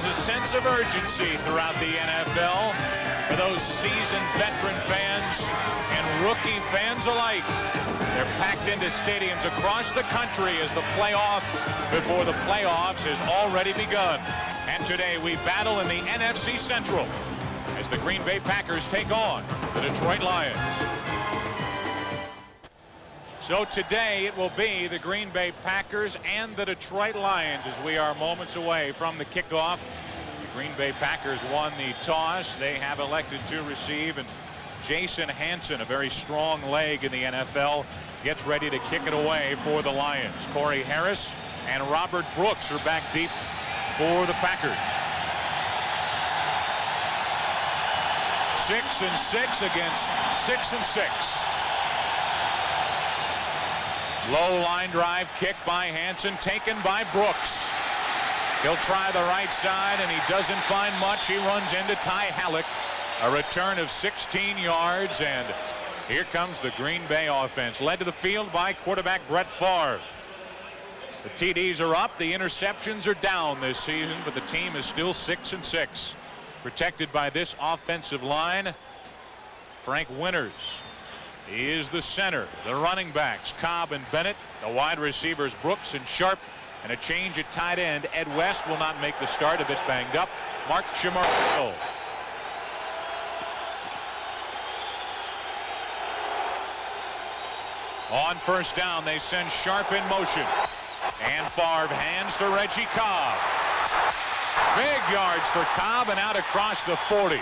There's a sense of urgency throughout the NFL for those seasoned veteran fans and rookie fans alike. They're packed into stadiums across the country as the playoff before the playoffs has already begun. And today we battle in the NFC Central as the Green Bay Packers take on the Detroit Lions. So today it will be the Green Bay Packers and the Detroit Lions as we are moments away from the kickoff. The Green Bay Packers won the toss. They have elected to receive, and Jason Hansen, a very strong leg in the NFL, gets ready to kick it away for the Lions. Corey Harris and Robert Brooks are back deep for the Packers. 6-6 against 6-6. Low line drive kick by Hansen, taken by Brooks. He'll try the right side, and he doesn't find much. He runs into Ty Halleck. A return of 16 yards, and here comes the Green Bay offense, led to the field by quarterback Brett Favre. The TDs are up, the interceptions are down this season, but the team is still 6-6. Protected by this offensive line. Frank Winters is the center. The running backs, Cobb and Bennett. The wide receivers, Brooks and Sharp. And a change at tight end. Ed West will not make the start, a bit banged up. Mark Chimarro. On first down, they send Sharp in motion. And Favre hands to Reggie Cobb. Big yards for Cobb and out across the 40.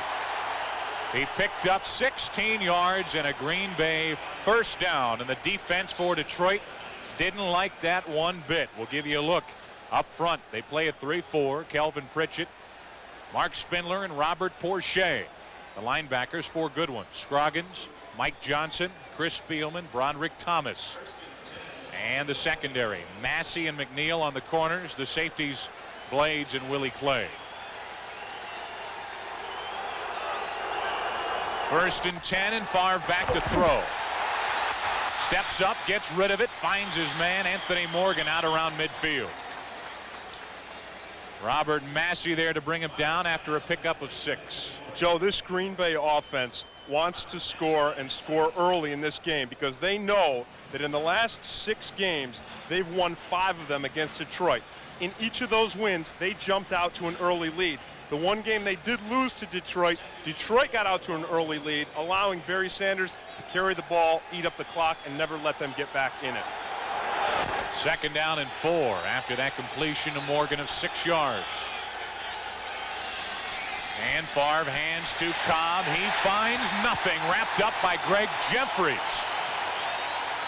He picked up 16 yards and a Green Bay first down, and the defense for Detroit didn't like that one bit. We'll give you a look up front. They play a 3-4. Kelvin Pritchett, Mark Spindler, and Robert Porcher. The linebackers, four good ones. Scroggins, Mike Johnson, Chris Spielman, Broderick Thomas. And the secondary, Massey and McNeil on the corners. The safeties, Blades and Willie Clay. First and 10, and Favre back to throw. Steps up, gets rid of it, finds his man, Anthony Morgan, out around midfield. Robert Massey there to bring him down after a pickup of 6. Joe, this Green Bay offense wants to score and score early in this game because they know that in the last 6 games, they've won 5 of them against Detroit. In each of those wins, they jumped out to an early lead. The one game they did lose to Detroit, Detroit got out to an early lead, allowing Barry Sanders to carry the ball, eat up the clock, and never let them get back in it. Second down and 4 after that completion to Morgan of 6 yards. And Favre hands to Cobb. He finds nothing, wrapped up by Greg Jeffries.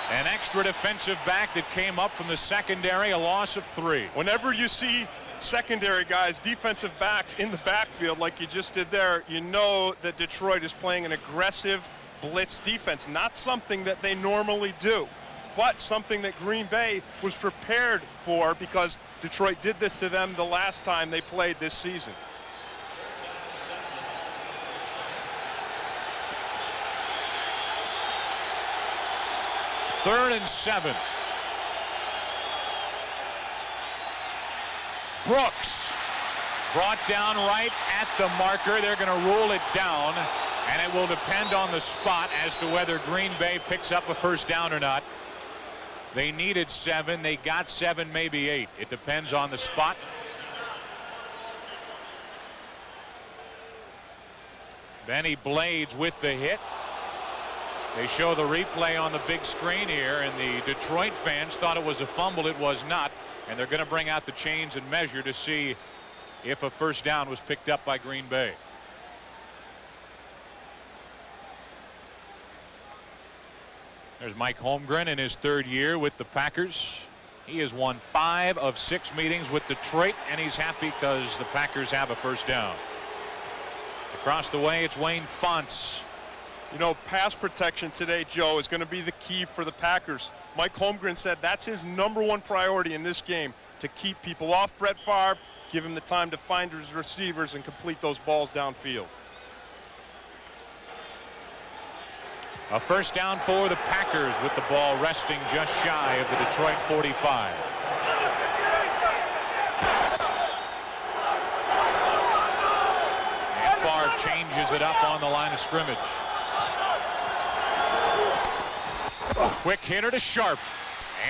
An extra defensive back that came up from the secondary, a loss of 3. Whenever you see secondary guys, defensive backs in the backfield like you just did there, you know that Detroit is playing an aggressive blitz defense. Not something that they normally do, but something that Green Bay was prepared for because Detroit did this to them the last time they played this season. Third and 7. Brooks brought down right at the marker. They're going to rule it down, and it will depend on the spot as to whether Green Bay picks up a first down or not. They needed 7. They got 7, maybe 8. It depends on the spot. Benny Blades with the hit. They show the replay on the big screen here, and the Detroit fans thought it was a fumble. It was not. And they're going to bring out the chains and measure to see if a first down was picked up by Green Bay. There's Mike Holmgren in his 3rd year with the Packers. He has won 5 of 6 meetings with Detroit, and he's happy because the Packers have a first down. Across the way, it's Wayne Fonts. You know, pass protection today, Joe, is going to be the key for the Packers. Mike Holmgren said that's his #1 priority in this game, to keep people off Brett Favre, give him the time to find his receivers and complete those balls downfield. A first down for the Packers with the ball resting just shy of the Detroit 45. changes it up on the line of scrimmage. Quick hitter to Sharp.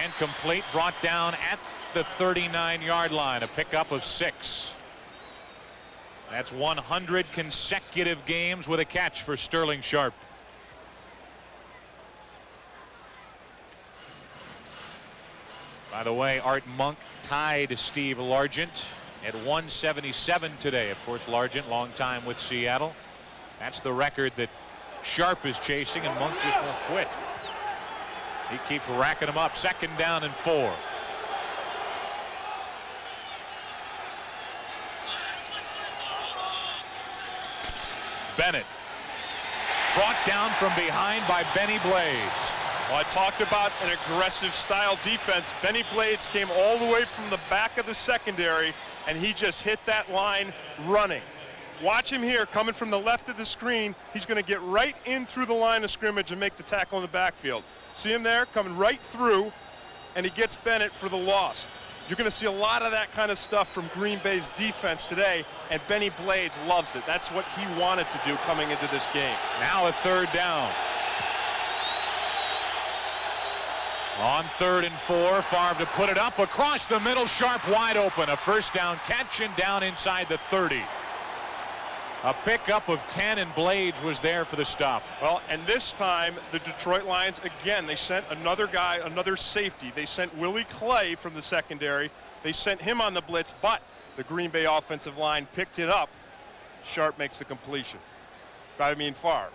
And complete, brought down at the 39-yard line. A pickup of 6. That's 100 consecutive games with a catch for Sterling Sharp. By the way, Art Monk tied Steve Largent at 177 today. Of course, Largent, long time with Seattle. That's the record that Sharp is chasing, and Monk just won't quit. He keeps racking them up. 2nd down and 4. Bennett brought down from behind by Benny Blades. Well, I talked about an aggressive style defense. Benny Blades came all the way from the back of the secondary, and he just hit that line running. Watch him here, coming from the left of the screen. He's going to get right in through the line of scrimmage and make the tackle in the backfield. See him there, coming right through, and he gets Bennett for the loss. You're going to see a lot of that kind of stuff from Green Bay's defense today, and Benny Blades loves it. That's what he wanted to do coming into this game. Now a 3rd down. On 3rd and 4, Favre to put it up across the middle, Sharp wide open. A 1st down catch and down inside the 30. A pickup of 10, and Blades was there for the stop. Well, and this time the Detroit Lions, again, they sent another guy, another safety. They sent Willie Clay from the secondary. They sent him on the blitz, but the Green Bay offensive line picked it up. Sharp makes the completion. I mean Favre.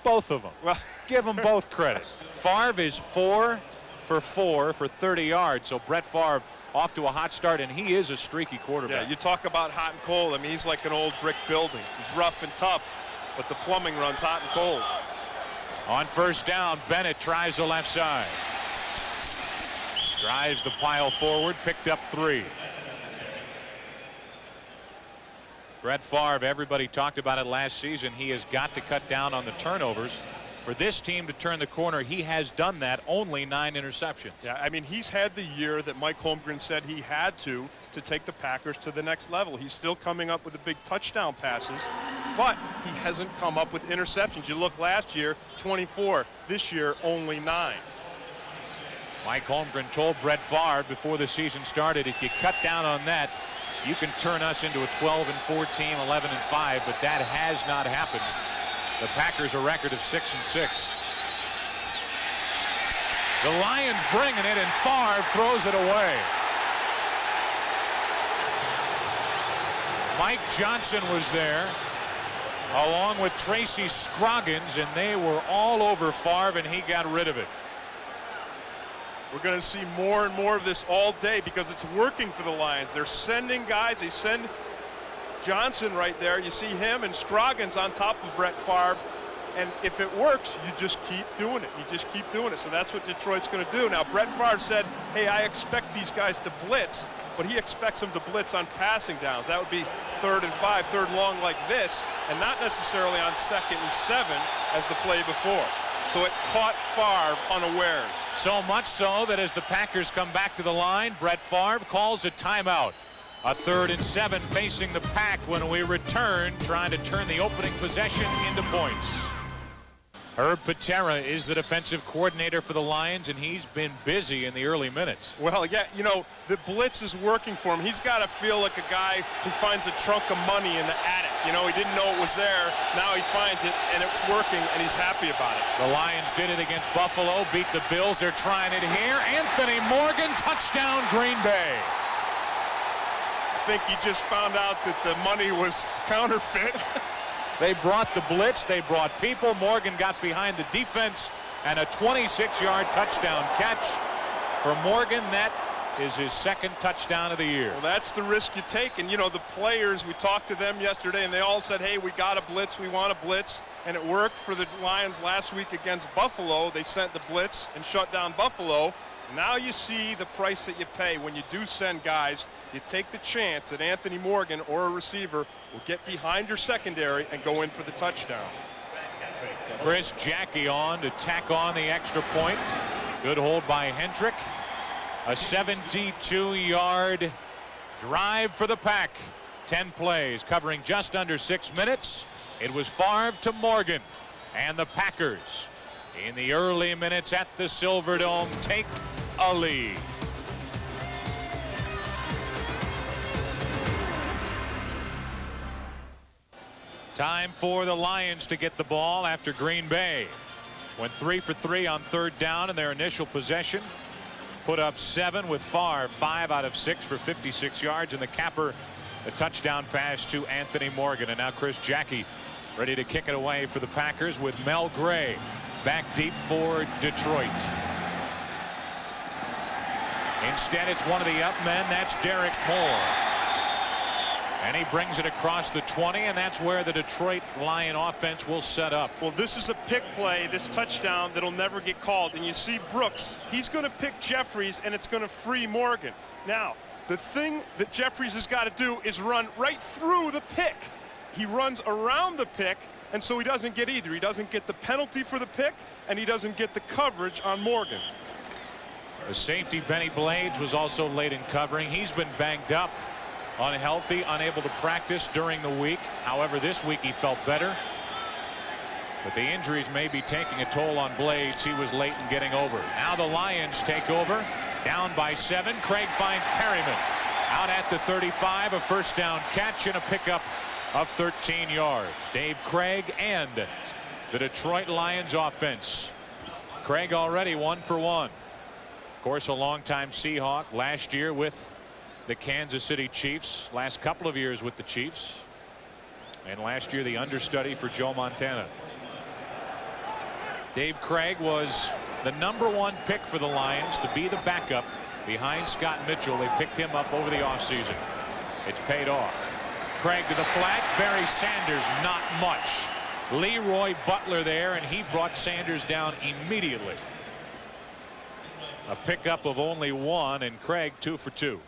Both of them. Well, give them both credit. Favre is 4 for 4 for 30 yards. So Brett Favre off to a hot start, and he is a streaky quarterback. Yeah, you talk about hot and cold. I mean, he's like an old brick building. He's rough and tough, but the plumbing runs hot and cold. On 1st down, Bennett tries the left side. Drives the pile forward, picked up 3. Brett Favre, everybody talked about it last season. He has got to cut down on the turnovers. For this team to turn the corner, he has done that. Only 9 interceptions. Yeah, I mean, he's had the year that Mike Holmgren said he had to take the Packers to the next level. He's still coming up with the big touchdown passes, but he hasn't come up with interceptions. You look last year, 24. This year, only 9. Mike Holmgren told Brett Favre before the season started, if you cut down on that, you can turn us into a 12 and 14, 11 and 5, but that has not happened. The Packers a record of 6 and 6. The Lions bringing it, and Favre throws it away. Mike Johnson was there, along with Tracy Scroggins, and they were all over Favre, and he got rid of it. We're going to see more and more of this all day because it's working for the Lions. They're sending guys. They send Johnson right there. You see him and Scroggins on top of Brett Favre. And if it works, you just keep doing it. You just keep doing it. So that's what Detroit's going to do. Now, Brett Favre said, hey, I expect these guys to blitz, but he expects them to blitz on passing downs. That would be 3rd and 5, 3rd and long like this, and not necessarily on 2nd and 7 as the play before. So it caught Favre unawares. So much so that as the Packers come back to the line, Brett Favre calls a timeout. A 3rd and 7 facing the Pack when we return, trying to turn the opening possession into points. Herb Patera is the defensive coordinator for the Lions, and he's been busy in the early minutes. Well, yeah, you know, the blitz is working for him. He's got to feel like a guy who finds a trunk of money in the attic. You know, he didn't know it was there. Now he finds it, and it's working, and he's happy about it. The Lions did it against Buffalo, beat the Bills. They're trying it here. Anthony Morgan, touchdown, Green Bay. I think he just found out that the money was counterfeit. They brought the blitz. They brought people. Morgan got behind the defense, and a 26-yard touchdown catch for Morgan. That is his 2nd touchdown of the year. Well, that's the risk you take. And, you know, the players, we talked to them yesterday, and they all said, hey, we got a blitz. We want a blitz. And it worked for the Lions last week against Buffalo. They sent the blitz and shut down Buffalo. Now you see the price that you pay when you do send guys. You take the chance that Anthony Morgan or a receiver will get behind your secondary and go in for the touchdown. Chris Jackie on to tack on the extra point. Good hold by Hendrick. A 72-yard drive for the Pack. 10 plays covering just under 6 minutes. It was Favre to Morgan, and the Packers in the early minutes at the Silverdome take a lead. Time for the Lions to get the ball after Green Bay went 3 for 3 on third down in their initial possession. Put up 7 with Favre, 5 out of 6 for 56 yards, and the capper, a touchdown pass to Anthony Morgan. And now Chris Jackie ready to kick it away for the Packers with Mel Gray back deep for Detroit. Instead, it's one of the up men. That's Derek Moore. And he brings it across the 20, and that's where the Detroit Lion offense will set up. Well, this is a pick play, this touchdown that'll never get called. And you see Brooks, he's going to pick Jeffries, and it's going to free Morgan. Now, the thing that Jeffries has got to do is run right through the pick. He runs around the pick, and so he doesn't get either. He doesn't get the penalty for the pick, and he doesn't get the coverage on Morgan. The safety, Benny Blades, was also late in covering. He's been banged up, unhealthy, unable to practice during the week. However, this week he felt better. But the injuries may be taking a toll on Blades. He was late in getting over. Now the Lions take over, down by 7. Craig finds Perryman out at the 35. A first down catch and a pickup of 13 yards. Dave Craig and the Detroit Lions offense. Craig already 1 for 1. Of course, a longtime Seahawk, last year with the Kansas City Chiefs, last couple of years with the Chiefs, and last year the understudy for Joe Montana. Dave Craig was the #1 pick for the Lions to be the backup behind Scott Mitchell. They picked him up over the offseason. It's paid off. Craig to the flats. Barry Sanders, not much. Leroy Butler there, and he brought Sanders down immediately. A pickup of only 1, and Craig 2 for 2.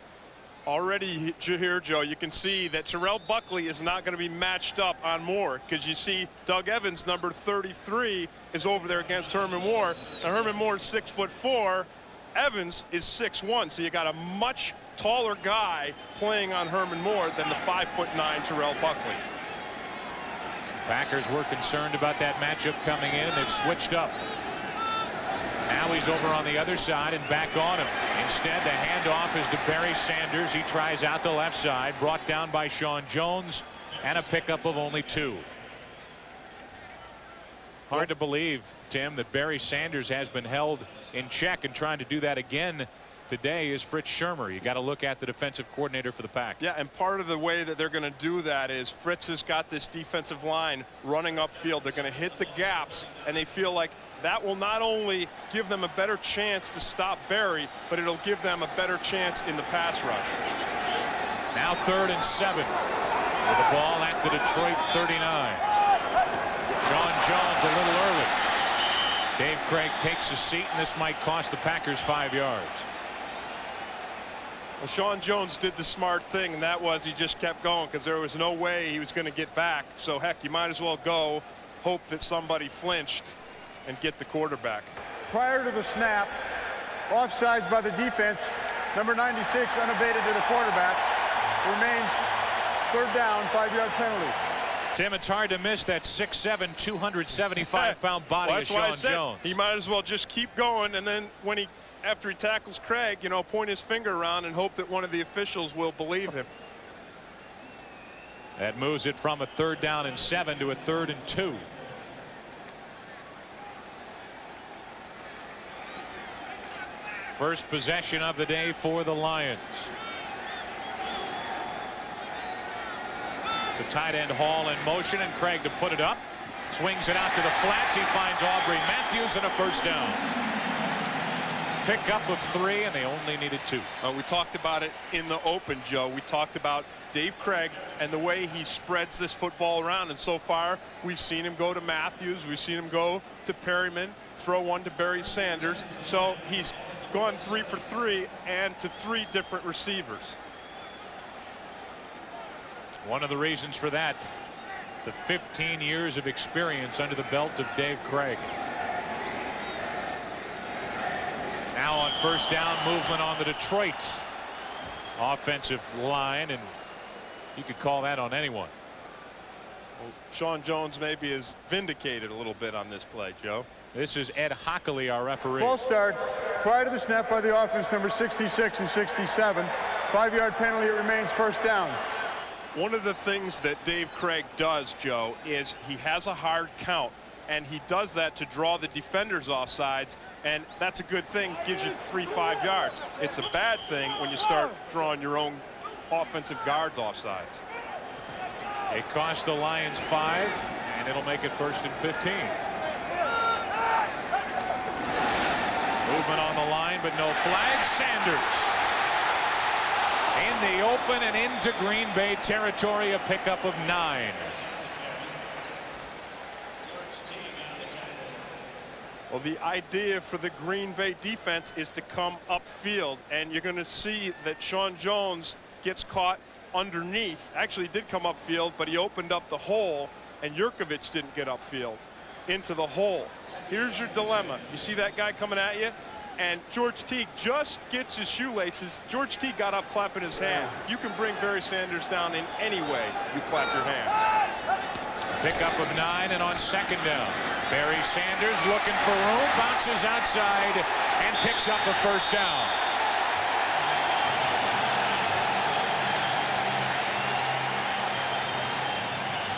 Already here, Joe, you can see that Terrell Buckley is not going to be matched up on Moore, because you see Doug Evans, number 33, is over there against Herman Moore. Now Herman Moore is 6'4". Evans is 6'1", so you got a much taller guy playing on Herman Moore than the 5'9" Terrell Buckley. Packers were concerned about that matchup coming in, and they've switched up. Now he's over on the other side and back on him. Instead, the handoff is to Barry Sanders. He tries out the left side, brought down by Sean Jones, and a pickup of only 2. Hard to believe, Tim, that Barry Sanders has been held in check, and trying to do that again today is Fritz Shurmur. You got to look at the defensive coordinator for the Pack. Yeah, and part of the way that they're going to do that is Fritz has got this defensive line running upfield. They're going to hit the gaps, and they feel like that will not only give them a better chance to stop Barry, but it'll give them a better chance in the pass rush. Now 3rd and 7 with the ball at the Detroit 39. Sean Jones a little early. Dave Craig takes a seat, and this might cost the Packers 5 yards. Well, Sean Jones did the smart thing, and that was he just kept going, because there was no way he was going to get back. So heck, you might as well go, hope that somebody flinched, and get the quarterback. Prior to the snap, offsides by the defense, number 96 unabated to the quarterback, remains 3rd down, 5-yard penalty. Tim, it's hard to miss that 6'7", 275-pound body of Sean Jones. He might as well just keep going, and then when after he tackles Craig, you know, point his finger around and hope that one of the officials will believe him. That moves it from a 3rd down and 7 to a 3rd and 2. First possession of the day for the Lions. It's a tight end Hall in motion, and Craig to put it up. Swings it out to the flats. He finds Aubrey Matthews, and a first down. Pickup of 3, and they only needed 2. We talked about it in the open, Joe. We talked about Dave Craig and the way he spreads this football around. And so far, we've seen him go to Matthews. We've seen him go to Perryman, throw one to Barry Sanders. So he's gone 3 for 3 and to 3 different receivers. One of the reasons for that, the 15 years of experience under the belt of Dave Craig. Now on first down, movement on the Detroit offensive line, and You could call that on anyone. Well, Sean Jones maybe is vindicated a little bit on this play, Joe. This is Ed Hockley, our referee. False start prior to the snap by the offense, number 66 and 67. 5-yard penalty. It remains first down. One of the things that Dave Craig does, Joe, is he has a hard count, and he does that to draw the defenders off sides, and that's a good thing. Gives you 3-5 yards. It's a bad thing when you start drawing your own offensive guards off sides. It cost the Lions 5, and it'll make it 1st and 15. Movement on the line, but no flag. Sanders in the open and into Green Bay territory, a pickup of 9. Well, the idea for the Green Bay defense is to come upfield, and you're going to see that Sean Jones gets caught underneath. Actually, he did come upfield, but he opened up the hole, and Jurkovec didn't get upfield into the hole. Here's your dilemma. You see that guy coming at you, and George Teague just gets his shoelaces. George Teague got up clapping his hands. If you can bring Barry Sanders down in any way, you clap your hands. Pickup of 9, and on 2nd down, Barry Sanders looking for room, bounces outside and picks up a first down.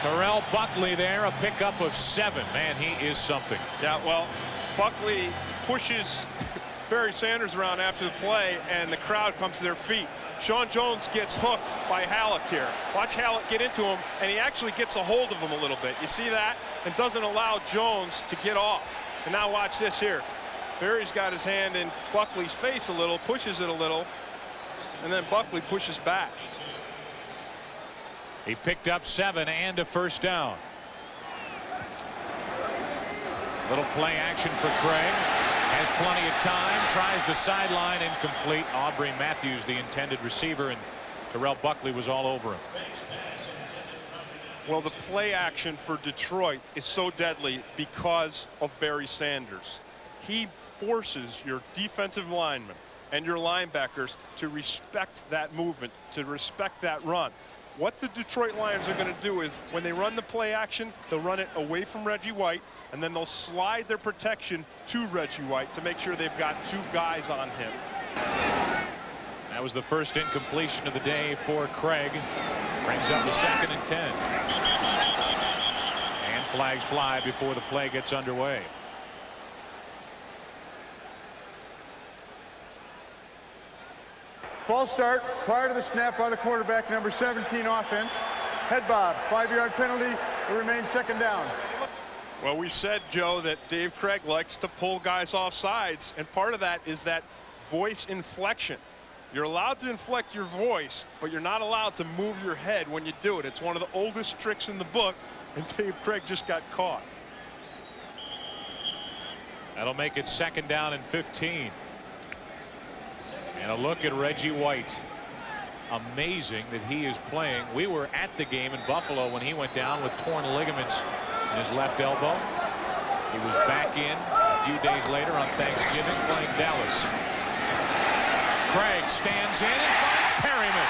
Terrell Buckley there, a pickup of 7. Man, he is something. Yeah, well, Buckley pushes Barry Sanders around after the play, and the crowd comes to their feet. Sean Jones gets hooked by Halleck here. Watch Halleck get into him, and he actually gets a hold of him a little bit. You see that? And doesn't allow Jones to get off. And now watch this here. Barry's got his hand in Buckley's face a little, pushes it a little, and then Buckley pushes back. He picked up 7 and a first down. Little play action for Craig. Has plenty of time, tries the sideline, incomplete. Aubrey Matthews, the intended receiver, and Terrell Buckley was all over him. Well, the play action for Detroit is so deadly because of Barry Sanders. He forces your defensive linemen and your linebackers to respect that movement, to respect that run. What the Detroit Lions are going to do is when they run the play action, they'll run it away from Reggie White, and then they'll slide their protection to Reggie White to make sure they've got 2 guys on him. That was the first incompletion of the day for Craig. Brings up the 2nd and 10. And flags fly before the play gets underway. False start prior to the snap by the quarterback, number 17 offense. Head bob, 5-yard penalty. It remains 2nd down. Well, we said, Joe, that Dave Craig likes to pull guys off sides, and part of that is that voice inflection. You're allowed to inflect your voice, but you're not allowed to move your head when you do it. It's one of the oldest tricks in the book, and Dave Craig just got caught. That'll make it 2nd down and 15. And a look at Reggie White. Amazing that he is playing. We were at the game in Buffalo when he went down with torn ligaments in his left elbow. He was back in a few days later on Thanksgiving playing Dallas. Craig stands in and finds Perryman.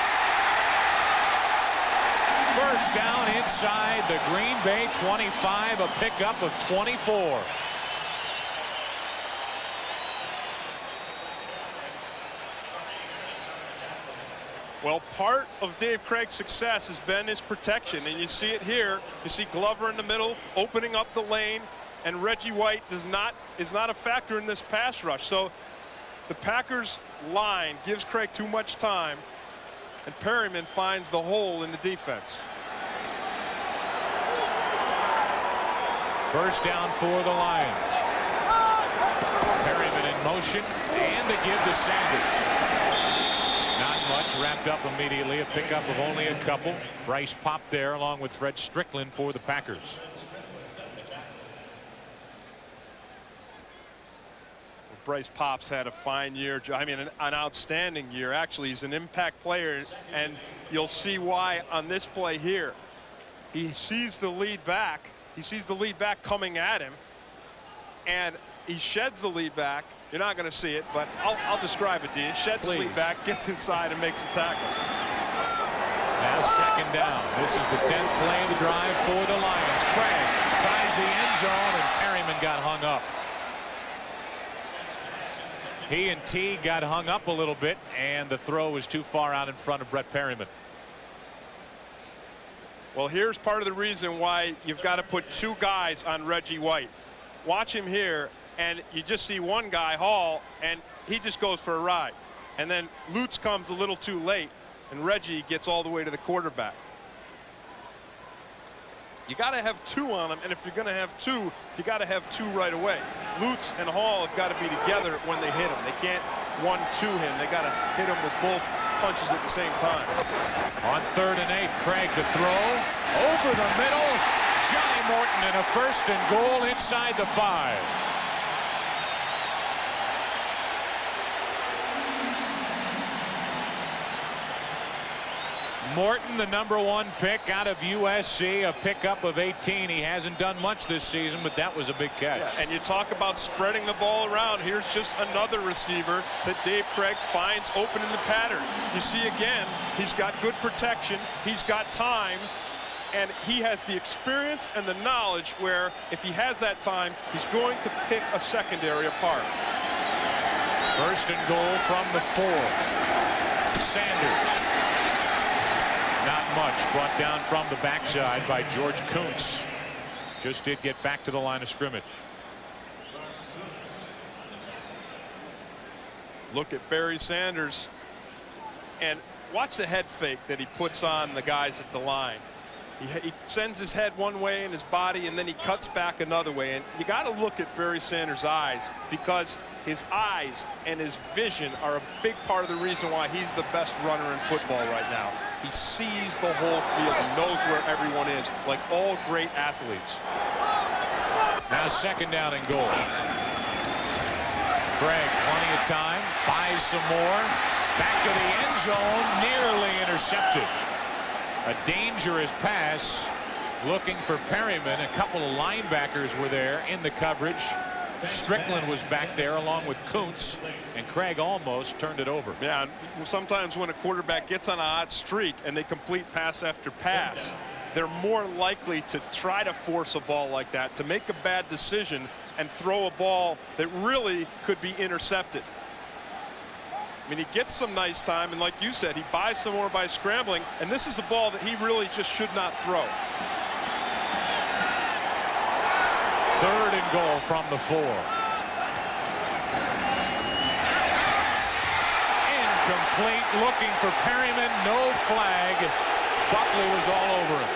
First down inside the Green Bay 25, a pickup of 24. Well, part of Dave Craig's success has been his protection, and you see it here. You see Glover in the middle, opening up the lane, and Reggie White is not a factor in this pass rush. So the Packers line gives Craig too much time, and Perryman finds the hole in the defense. First down for the Lions. Perryman in motion, and the give to Sanders. Not much, wrapped up immediately. A pickup of only a couple. Bryce popped there along with Fred Strickland for the Packers. Bryce Popps had a fine year. I mean, an outstanding year. Actually, he's an impact player, and you'll see why on this play here. He sees the lead back. He sees the lead back coming at him, and he sheds the lead back. You're not going to see it, but I'll describe it to you. Sheds the lead back, gets inside, and makes the tackle. Now second down. This is the 10th play of the drive for the Lions. Craig tries the end zone, and Perryman got hung up. He and T got hung up a little bit, and the throw was too far out in front of Brett Perryman. Well, here's part of the reason why you've got to put two guys on Reggie White. Watch him here, and you just see one guy, Hall, and he just goes for a ride. And then Lutz comes a little too late, and Reggie gets all the way to the quarterback. You got to have two on him, and if you're going to have two, you got to have two right away. Lutz and Hall have got to be together when they hit him. They can't 1-2 him. They got to hit him with both punches at the same time. On 3rd and 8, Craig to throw over the middle. Johnny Morton and a 1st and goal inside the 5. Morton, the #1 pick out of USC, a pickup of 18. He hasn't done much this season, but that was a big catch. Yeah, and you talk about spreading the ball around. Here's just another receiver that Dave Craig finds open in the pattern. You see again, he's got good protection, he's got time, and he has the experience and the knowledge where if he has that time, he's going to pick a secondary apart. 1st and goal from the 4. Sanders. Not much. Brought down from the backside by George Kuntz. Just did get back to the line of scrimmage. Look at Barry Sanders. And watch the head fake that he puts on the guys at the line. He sends his head one way and his body, and then he cuts back another way. And you got to look at Barry Sanders' eyes, because his eyes and his vision are a big part of the reason why he's the best runner in football right now. He sees the whole field. He knows where everyone is, like all great athletes. Now 2nd down and goal. Craig, plenty of time, buys some more. Back to the end zone, nearly intercepted. A dangerous pass, looking for Perryman. A couple of linebackers were there in the coverage. Strickland was back there along with Kuntz, and Craig almost turned it over. Yeah, sometimes when a quarterback gets on a hot streak and they complete pass after pass, they're more likely to try to force a ball like that, to make a bad decision and throw a ball that really could be intercepted. I mean, he gets some nice time, and like you said, he buys some more by scrambling, and this is a ball that he really just should not throw. 3rd and goal from the 4. Incomplete, looking for Perryman, no flag. Buckley was all over him.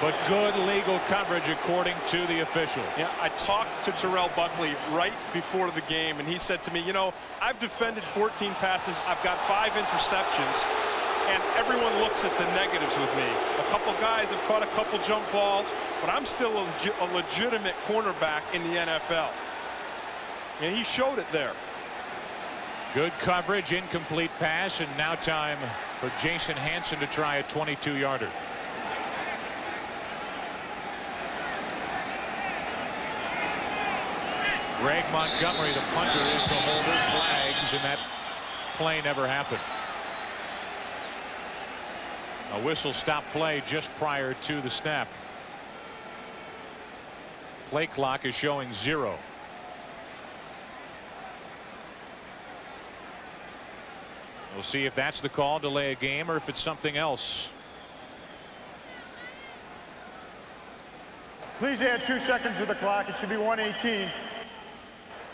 But good legal coverage according to the officials. Yeah, I talked to Terrell Buckley right before the game, and he said to me, you know, I've defended 14 passes, I've got 5 interceptions, and everyone looks at the negatives with me. A couple guys have caught a couple jump balls, but I'm still a legitimate cornerback in the NFL. And he showed it there. Good coverage, incomplete pass, and now time for Jason Hansen to try a 22-yarder. Greg Montgomery, the punter, is the holder. Flags, and that play never happened. A whistle stop play just prior to the snap. Play clock is showing 0. We'll see if that's the call, delay a game, or if it's something else. Please add 2 seconds to the clock. It should be 1:18.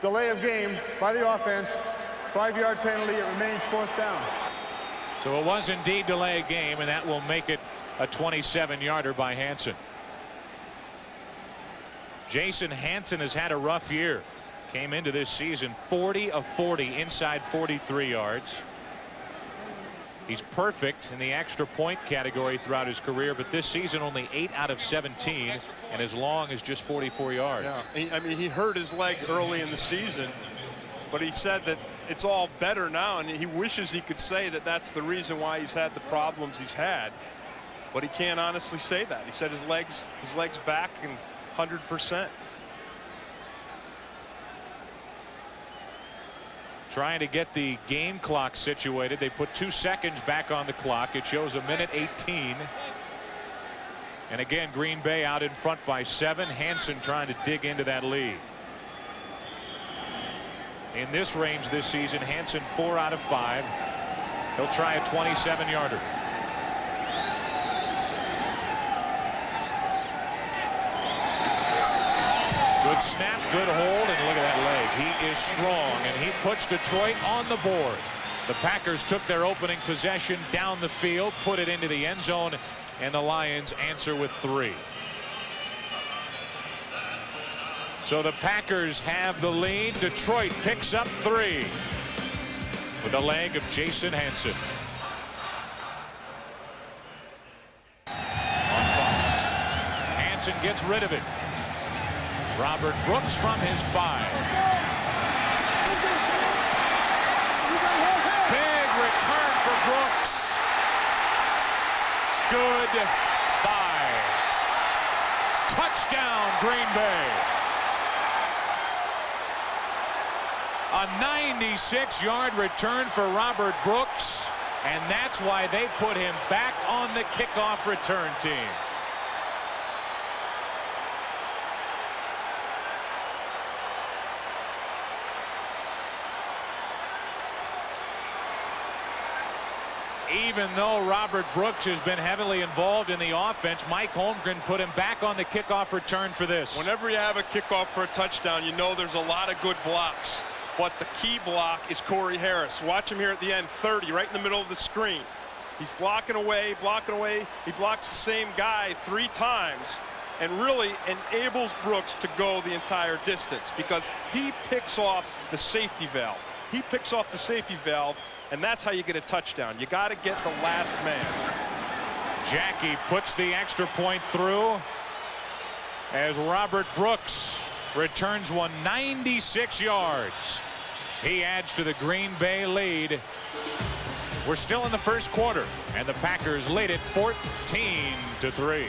Delay of game by the offense. 5-yard penalty. It remains 4th down. So it was indeed delay a game, and that will make it a 27-yarder by Hansen. Jason Hansen has had a rough year. Came into this season 40 of 40 inside 43 yards. He's perfect in the extra point category throughout his career, but this season only 8 out of 17, and as long as just 44 yards. Yeah, I mean, he hurt his leg early in the season, but he said that it's all better now, and he wishes he could say that that's the reason why he's had the problems he's had, but he can't honestly say that. He said his legs back and 100%. Trying to get the game clock situated. They put 2 seconds back on the clock. It shows 1:18. And again, Green Bay out in front by 7. Hansen trying to dig into that lead. In this range this season, Hansen 4 out of 5. He'll try a 27-yarder. Good snap, good hold, and look at that leg. He is strong, and he puts Detroit on the board. The Packers took their opening possession down the field, put it into the end zone, and the Lions answer with 3. So the Packers have the lead. Detroit picks up 3 with a leg of Jason Hansen. On Fox. Hansen gets rid of it. Robert Brooks from his 5. Big return for Brooks. Goodbye. Touchdown, Green Bay. A 96-yard return for Robert Brooks, and that's why they put him back on the kickoff return team. Even though Robert Brooks has been heavily involved in the offense, Mike Holmgren put him back on the kickoff return for this. Whenever you have a kickoff for a touchdown, you know there's a lot of good blocks. But the key block is Corey Harris. Watch him here at the end, 30, right in the middle of the screen. He's blocking away, blocking away. He blocks the same guy 3 times and really enables Brooks to go the entire distance because he picks off the safety valve. He picks off the safety valve, and that's how you get a touchdown. You got to get the last man. Jackie puts the extra point through as Robert Brooks returns one 96 yards. He adds to the Green Bay lead. We're still in the first quarter, and the Packers lead it 14-3.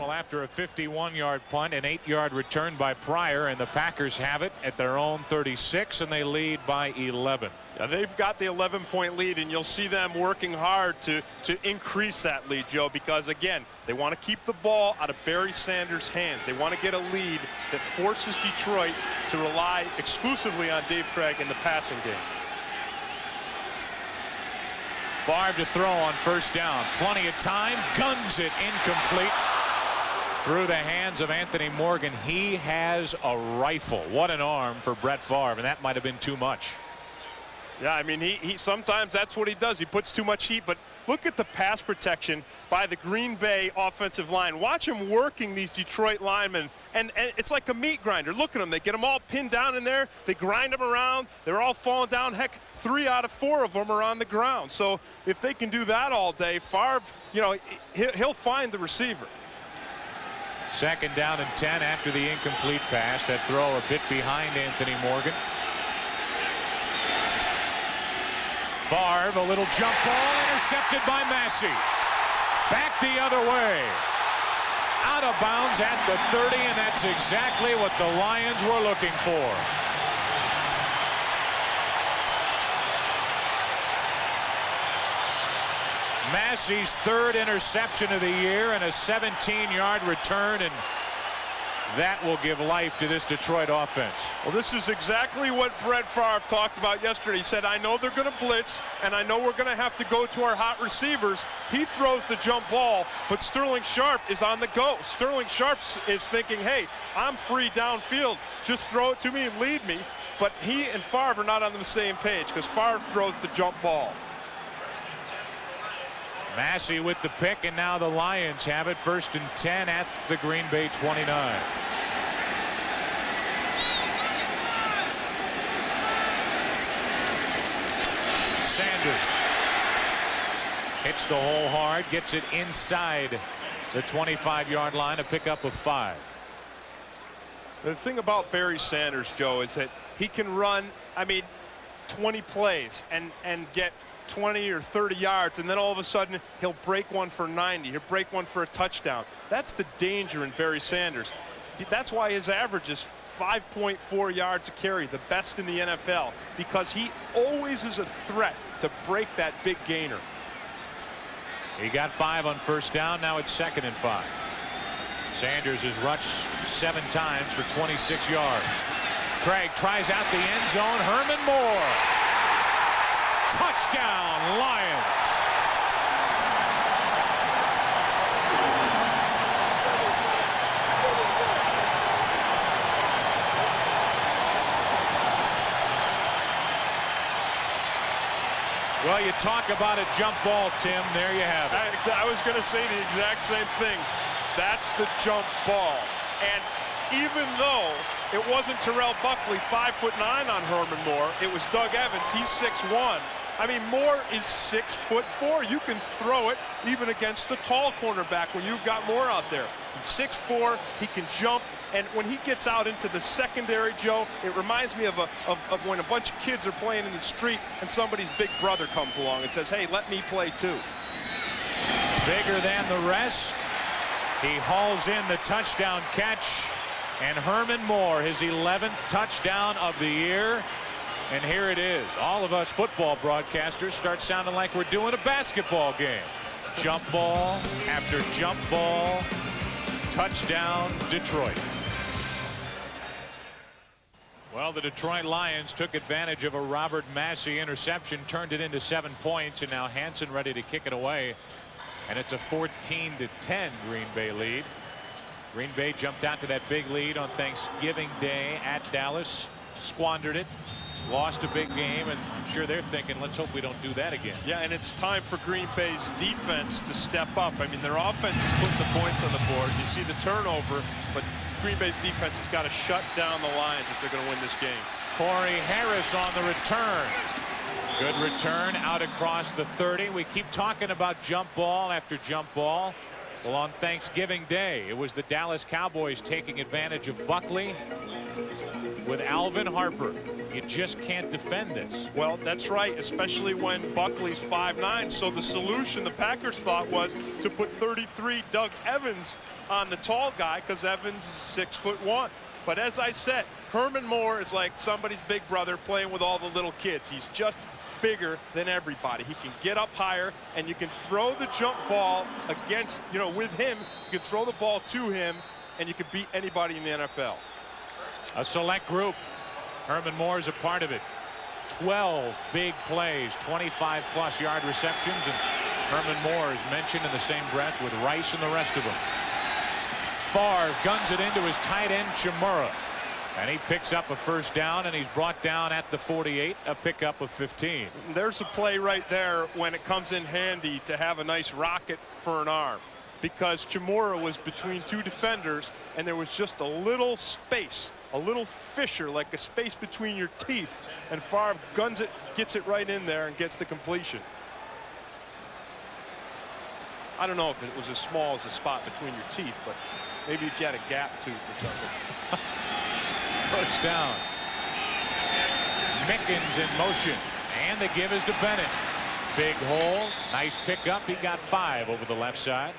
After a 51-yard punt, an 8-yard return by Pryor, and the Packers have it at their own 36, and they lead by 11. Now they've got the 11-point lead, and you'll see them working hard to increase that lead, Joe, because again, they want to keep the ball out of Barry Sanders' hands. They want to get a lead that forces Detroit to rely exclusively on Dave Craig in the passing game. Favre to throw on first down. Plenty of time. Guns it incomplete. Through the hands of Anthony Morgan. He has a rifle. What an arm for Brett Favre, and that might have been too much. Yeah, I mean, he sometimes that's what he does. He puts too much heat, but look at the pass protection by the Green Bay offensive line. Watch him working these Detroit linemen, and it's like a meat grinder. Look at them. They get them all pinned down in there. They grind them around. They're all falling down. Heck, 3 out of 4 of them are on the ground. So if they can do that all day, Favre, you know, he'll find the receiver. Second down and 10 after the incomplete pass. That throw a bit behind Anthony Morgan. Favre, a little jump ball intercepted by Massey. Back the other way. Out of bounds at the 30, and that's exactly what the Lions were looking for. Massey's 3rd interception of the year and a 17-yard return, and that will give life to this Detroit offense. Well, this is exactly what Brett Favre talked about yesterday. He said, I know they're going to blitz, and I know we're going to have to go to our hot receivers. He throws the jump ball, but Sterling Sharp is on the go. Sterling Sharp is thinking, hey, I'm free downfield. Just throw it to me and lead me. But he and Favre are not on the same page because Favre throws the jump ball. Massey with the pick, and now the Lions have it 1st and 10 at the Green Bay 29. Sanders hits the hole hard, gets it inside the 25-yard line, a pickup of 5. The thing about Barry Sanders, Joe, is that he can run, I mean, 20 plays and get 20 or 30 yards, and then all of a sudden he'll break one for 90. He'll break one for a touchdown. That's the danger in Barry Sanders. That's why his average is 5.4 yards a carry, the best in the NFL, because he always is a threat to break that big gainer. He got 5 on first down. Now it's 2nd and 5. Sanders has rushed 7 times for 26 yards. Craig tries out the end zone. Herman Moore. Touchdown, Lions. Well, you talk about a jump ball, Tim. There you have it. I was going to say the exact same thing. That's the jump ball. And even though it wasn't Terrell Buckley, 5'9" on Herman Moore, it was Doug Evans. He's 6'1". I mean, Moore is 6'4". You can throw it even against a tall cornerback when you've got Moore out there. He's 6'4". He can jump. And when he gets out into the secondary, Joe, it reminds me of when a bunch of kids are playing in the street and somebody's big brother comes along and says, hey, let me play too. Bigger than the rest. He hauls in the touchdown catch. And Herman Moore, his 11th touchdown of the year. And here it is. All of us football broadcasters start sounding like we're doing a basketball game. Jump ball after jump ball. Touchdown, Detroit. Well, the Detroit Lions took advantage of a Robert Massey interception, turned it into 7 points, and now Hansen ready to kick it away. And it's a 14-10 Green Bay lead. Green Bay jumped out to that big lead on Thanksgiving Day at Dallas, squandered it, lost a big game, and I'm sure they're thinking, let's hope we don't do that again. Yeah, and it's time for Green Bay's defense to step up. I mean, their offense is putting the points on the board. You see the turnover, but Green Bay's defense has got to shut down the Lions if they're going to win this game. Corey Harris on the return. Good return out across the 30. We keep talking about jump ball after jump ball. Well, on Thanksgiving Day, it was the Dallas Cowboys taking advantage of Buckley with Alvin Harper. You just can't defend this. Well, that's right, especially when Buckley's 5'9". So the solution the Packers thought was to put 33 Doug Evans on the tall guy because Evans is 6'1". But as I said, Herman Moore is like somebody's big brother playing with all the little kids. He's just bigger than everybody. He can get up higher, and you can throw the jump ball against, with him. You can throw the ball to him, and you can beat anybody in the NFL. A select group. Herman Moore is a part of it. 12 big plays, 25-plus yard receptions, and Herman Moore is mentioned in the same breath with Rice and the rest of them. Favre guns it into his tight end Chimura, and he picks up a first down, and he's brought down at the 48, a pickup of 15. There's a play right there when it comes in handy to have a nice rocket for an arm, because Chimura was between 2 defenders, and there was just a little space, a little fissure, like a space between your teeth, and Favre guns it, gets it right in there, and gets the completion. I don't know if it was as small as a spot between your teeth, but maybe if you had a gap tooth or something. First down. Mickens in motion, and the give is to Bennett. Big hole, nice pickup. He got 5 over the left side.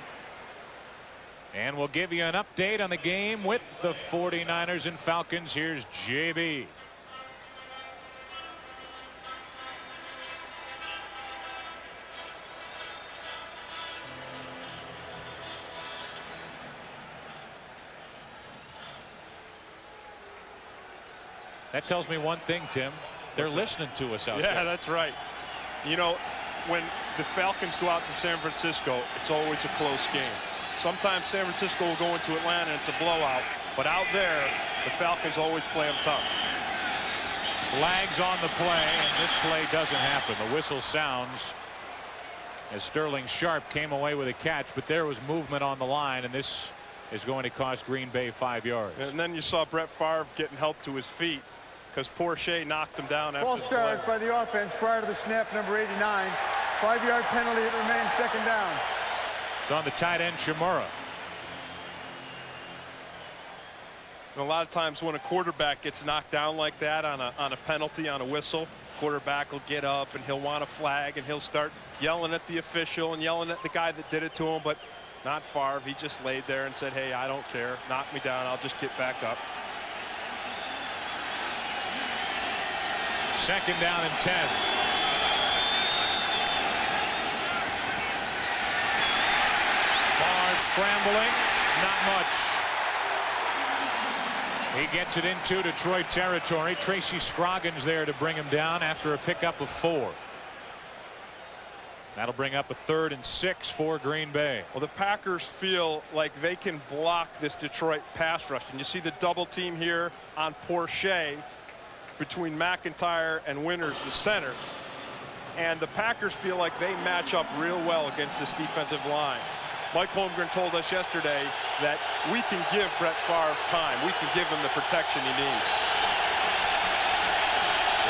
And we'll give you an update on the game with the 49ers and Falcons. Here's JB. That tells me one thing, Tim. They're listening to us out there. Yeah, that's right. When the Falcons go out to San Francisco, it's always a close game. Sometimes San Francisco will go into Atlanta and it's a blowout, but out there, the Falcons always play them tough. Flags on the play, and this play doesn't happen. The whistle sounds as Sterling Sharp came away with a catch, but there was movement on the line, and this is going to cost Green Bay 5 yards. And then you saw Brett Favre getting help to his feet because Porsche knocked him down after False start by the offense prior to the snap, number 89. 5-yard penalty. It remains 2nd down. It's on the tight end Chimura. And a lot of times when a quarterback gets knocked down like that on a penalty, on a whistle, quarterback will get up and he'll want a flag and he'll start yelling at the official and yelling at the guy that did it to him. But not Favre. He just laid there and said, hey, I don't care. Knock me down. I'll just get back up. 2nd down and 10. Favre scrambling. Not much. He gets it into Detroit territory. Tracy Scroggins there to bring him down after a pickup of 4. That'll bring up a 3rd and 6 for Green Bay. Well, the Packers feel like they can block this Detroit pass rush. And you see the double team here on Porsche between McIntyre and Winters, the center. And the Packers feel like they match up real well against this defensive line. Mike Holmgren told us yesterday that we can give Brett Favre time. We can give him the protection he needs.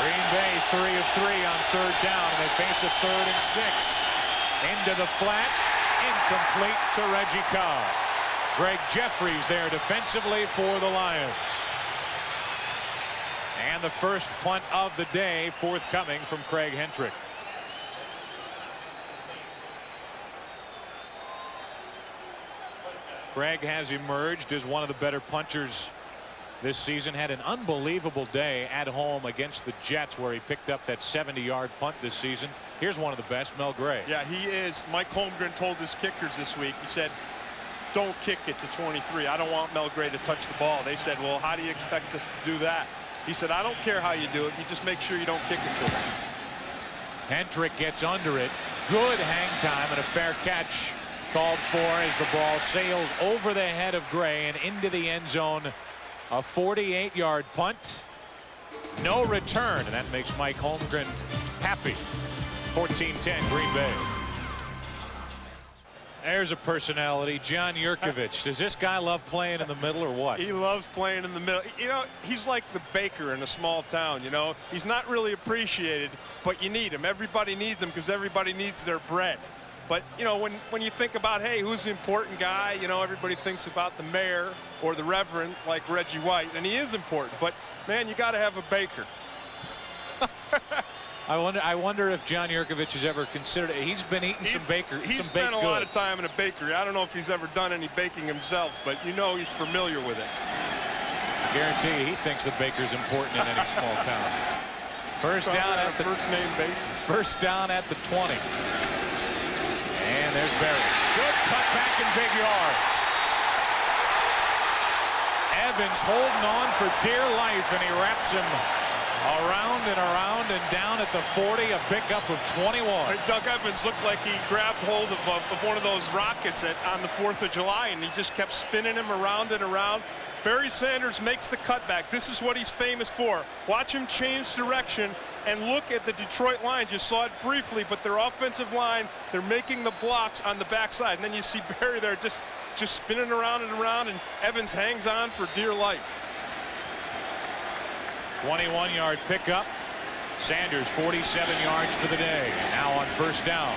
Green Bay 3 of 3 on 3rd down, and they face a 3rd and 6. Into the flat, incomplete to Reggie Carr. Greg Jeffries there defensively for the Lions. And the first punt of the day forthcoming from Craig Hentrick. Craig has emerged as one of the better punchers this season. Had an unbelievable day at home against the Jets where he picked up that 70-yard punt this season. Here's one of the best, Mel Gray. Yeah, he is. Mike Holmgren told his kickers this week, he said, don't kick it to 23. I don't want Mel Gray to touch the ball. They said, well, how do you expect us to do that? He said, I don't care how you do it. You just make sure you don't kick it to him. Hendrick gets under it. Good hang time and a fair catch called for as the ball sails over the head of Gray and into the end zone. A 48-yard punt. No return, and that makes Mike Holmgren happy. 14-10 Green Bay. There's a personality, John Yurkovich. Does this guy love playing in the middle or what? He loves playing in the middle. You know, he's like the baker in a small town, you know. He's not really appreciated, but you need him. Everybody needs him because everybody needs their bread. But, you know, when you think about, hey, who's the important guy, you know, everybody thinks about the mayor or the reverend like Reggie White, and he is important. But, man, you got to have a baker. I wonder if John Yurkovich has ever considered it. He's been eating some baked goods. He's spent a lot of time in a bakery. I don't know if he's ever done any baking himself, but you know he's familiar with it. I guarantee you he thinks the baker's important in any small town. First down at the first name basis. First down at the 20. And there's Barry. Good cutback and big yards. Evans holding on for dear life, and he wraps him around and down at the 40, a pickup of 21. Doug Evans looked like he grabbed hold of one of those rockets on the 4th of July, and he just kept spinning him around and around. Barry Sanders makes the cutback. This is what he's famous for. Watch him change direction and look at the Detroit Lions. You saw it briefly, but their offensive line, they're making the blocks on the backside. And then you see Barry there just spinning around and around, and Evans hangs on for dear life. 21-yard pickup. Sanders 47 yards for the day. Now on first down.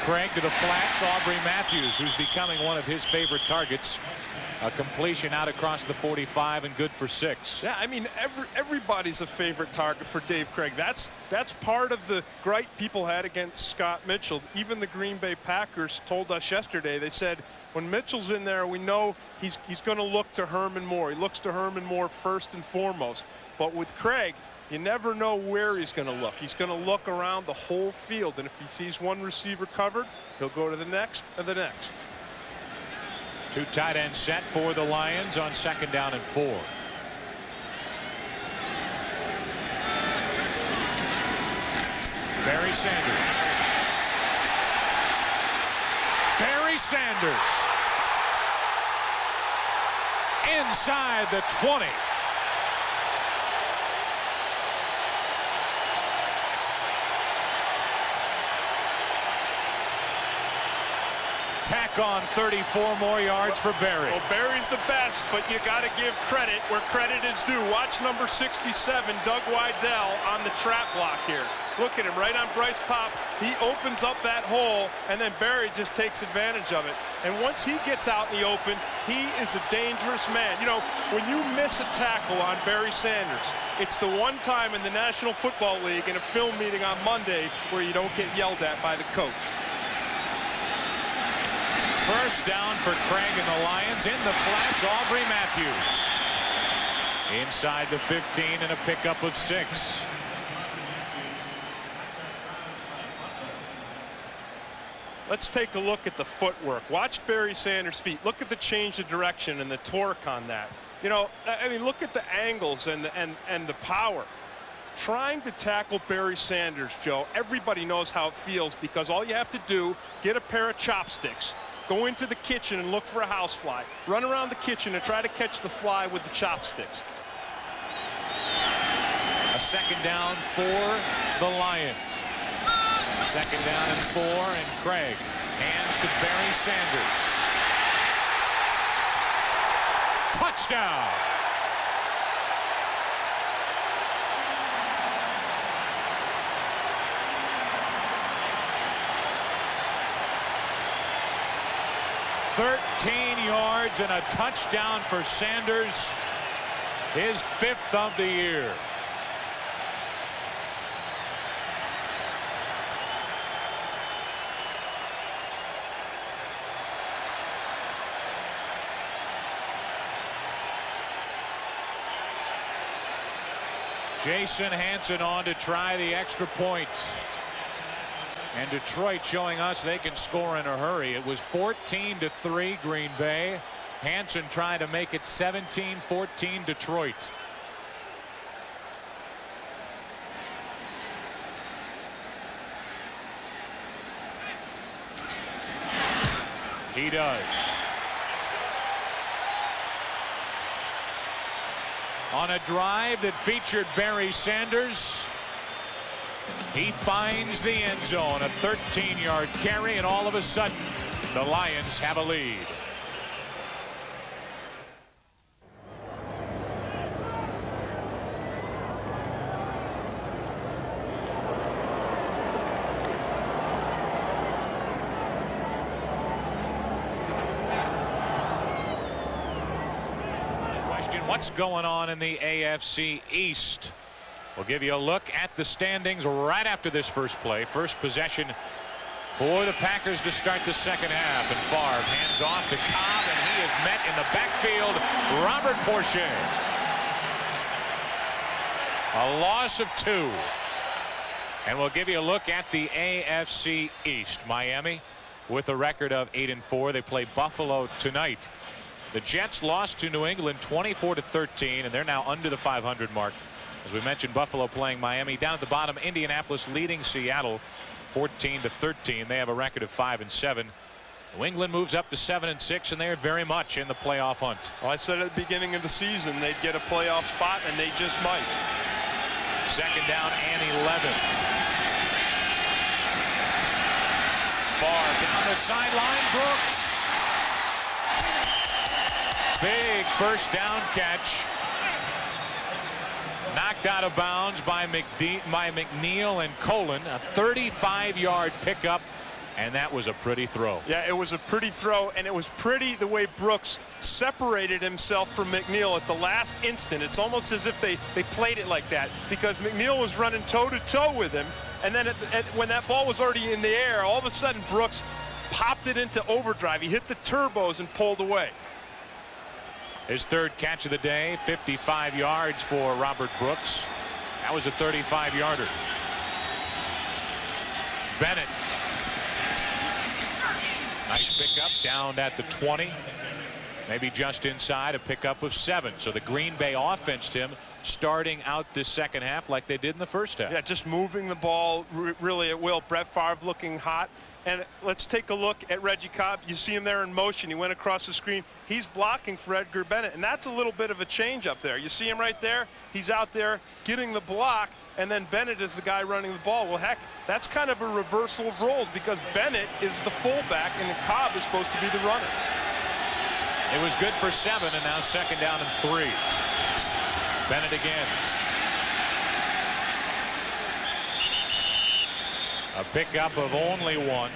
Craig to the flats. Aubrey Matthews, who's becoming one of his favorite targets. A completion out across the 45 and good for 6. Yeah, I mean, everybody's a favorite target for Dave Craig. That's part of the gripe people had against Scott Mitchell. Even the Green Bay Packers told us yesterday, they said, when Mitchell's in there, we know he's going to look to Herman Moore. He looks to Herman Moore first and foremost. But with Craig, you never know where he's going to look. He's going to look around the whole field, and if he sees one receiver covered, he'll go to the next and the next. 2 tight end set for the Lions on 2nd down and 4. Barry Sanders. Barry Sanders. Inside the 20. Tackle on 34 more yards for Berry. Well, Berry's the best, but you got to give credit where credit is due. Watch number 67, Doug Wydell, on the trap block here. Look at him right on Bryce Pop. He opens up that hole, and then Berry just takes advantage of it. And once he gets out in the open, he is a dangerous man. You know, when you miss a tackle on Barry Sanders, it's the one time in the National Football League in a film meeting on Monday where you don't get yelled at by the coach. First down for Craig and the Lions. In the flats, Aubrey Matthews. Inside the 15 and a pickup of 6. Let's take a look at the footwork. Watch Barry Sanders' feet. Look at the change of direction and the torque on that. You know, I mean, look at the angles and the power. Trying to tackle Barry Sanders, Joe, everybody knows how it feels, because all you have to do, get a pair of chopsticks, go into the kitchen and look for a housefly, run around the kitchen and try to catch the fly with the chopsticks. A second down for the Lions. Second down and 4, and Craig hands to Barry Sanders. Touchdown! "13 yards and a touchdown for Sanders, his 5th of the year." Jason Hanson on to try the extra point. And Detroit showing us they can score in a hurry. It was 14-3 Green Bay. Hanson trying to make it 17-14 Detroit. He does. On a drive that featured Barry Sanders, he finds the end zone, a 13-yard carry, and all of a sudden, the Lions have a lead. What's going on in the AFC East? We'll give you a look at the standings right after this first play. First possession for the Packers to start the second half. And Favre hands off to Cobb, and he is met in the backfield. Robert Porcher. A loss of 2. And we'll give you a look at the AFC East. Miami with a record of 8-4. They play Buffalo tonight. The Jets lost to New England 24-13, and they're now under the 500 mark. As we mentioned, Buffalo playing Miami. Down at the bottom, Indianapolis leading Seattle 14-13. They have a record of 5-7. New England moves up to 7-6, and they are very much in the playoff hunt. Well, I said at the beginning of the season they'd get a playoff spot, and they just might. Second down and 11. Far down the sideline, Brooks. Big first down catch. Knocked out of bounds by McNeil and Colin. A 35-yard pickup, and that was a pretty throw. Yeah, it was a pretty throw, and it was pretty the way Brooks separated himself from McNeil at the last instant. It's almost as if they played it like that, because McNeil was running toe-to-toe with him, and then when that ball was already in the air, all of a sudden Brooks popped it into overdrive. He hit the turbos and pulled away. His third catch of the day, 55 yards for Robert Brooks. That was a 35-yarder. maybe just inside a pickup of 7. So the Green Bay offense, Tim, starting out this second half like they did in the first half. Yeah, just moving the ball really at will. Brett Favre looking hot. And let's take a look at Reggie Cobb. You see him there in motion. He went across the screen. He's blocking for Edgar Bennett, and that's a little bit of a change up there. You see him right there? He's out there getting the block, and then Bennett is the guy running the ball. Well, heck, that's kind of a reversal of roles because Bennett is the fullback and Cobb is supposed to be the runner. It was good for 7, and now second down and 3. Bennett again. A pickup of only 1,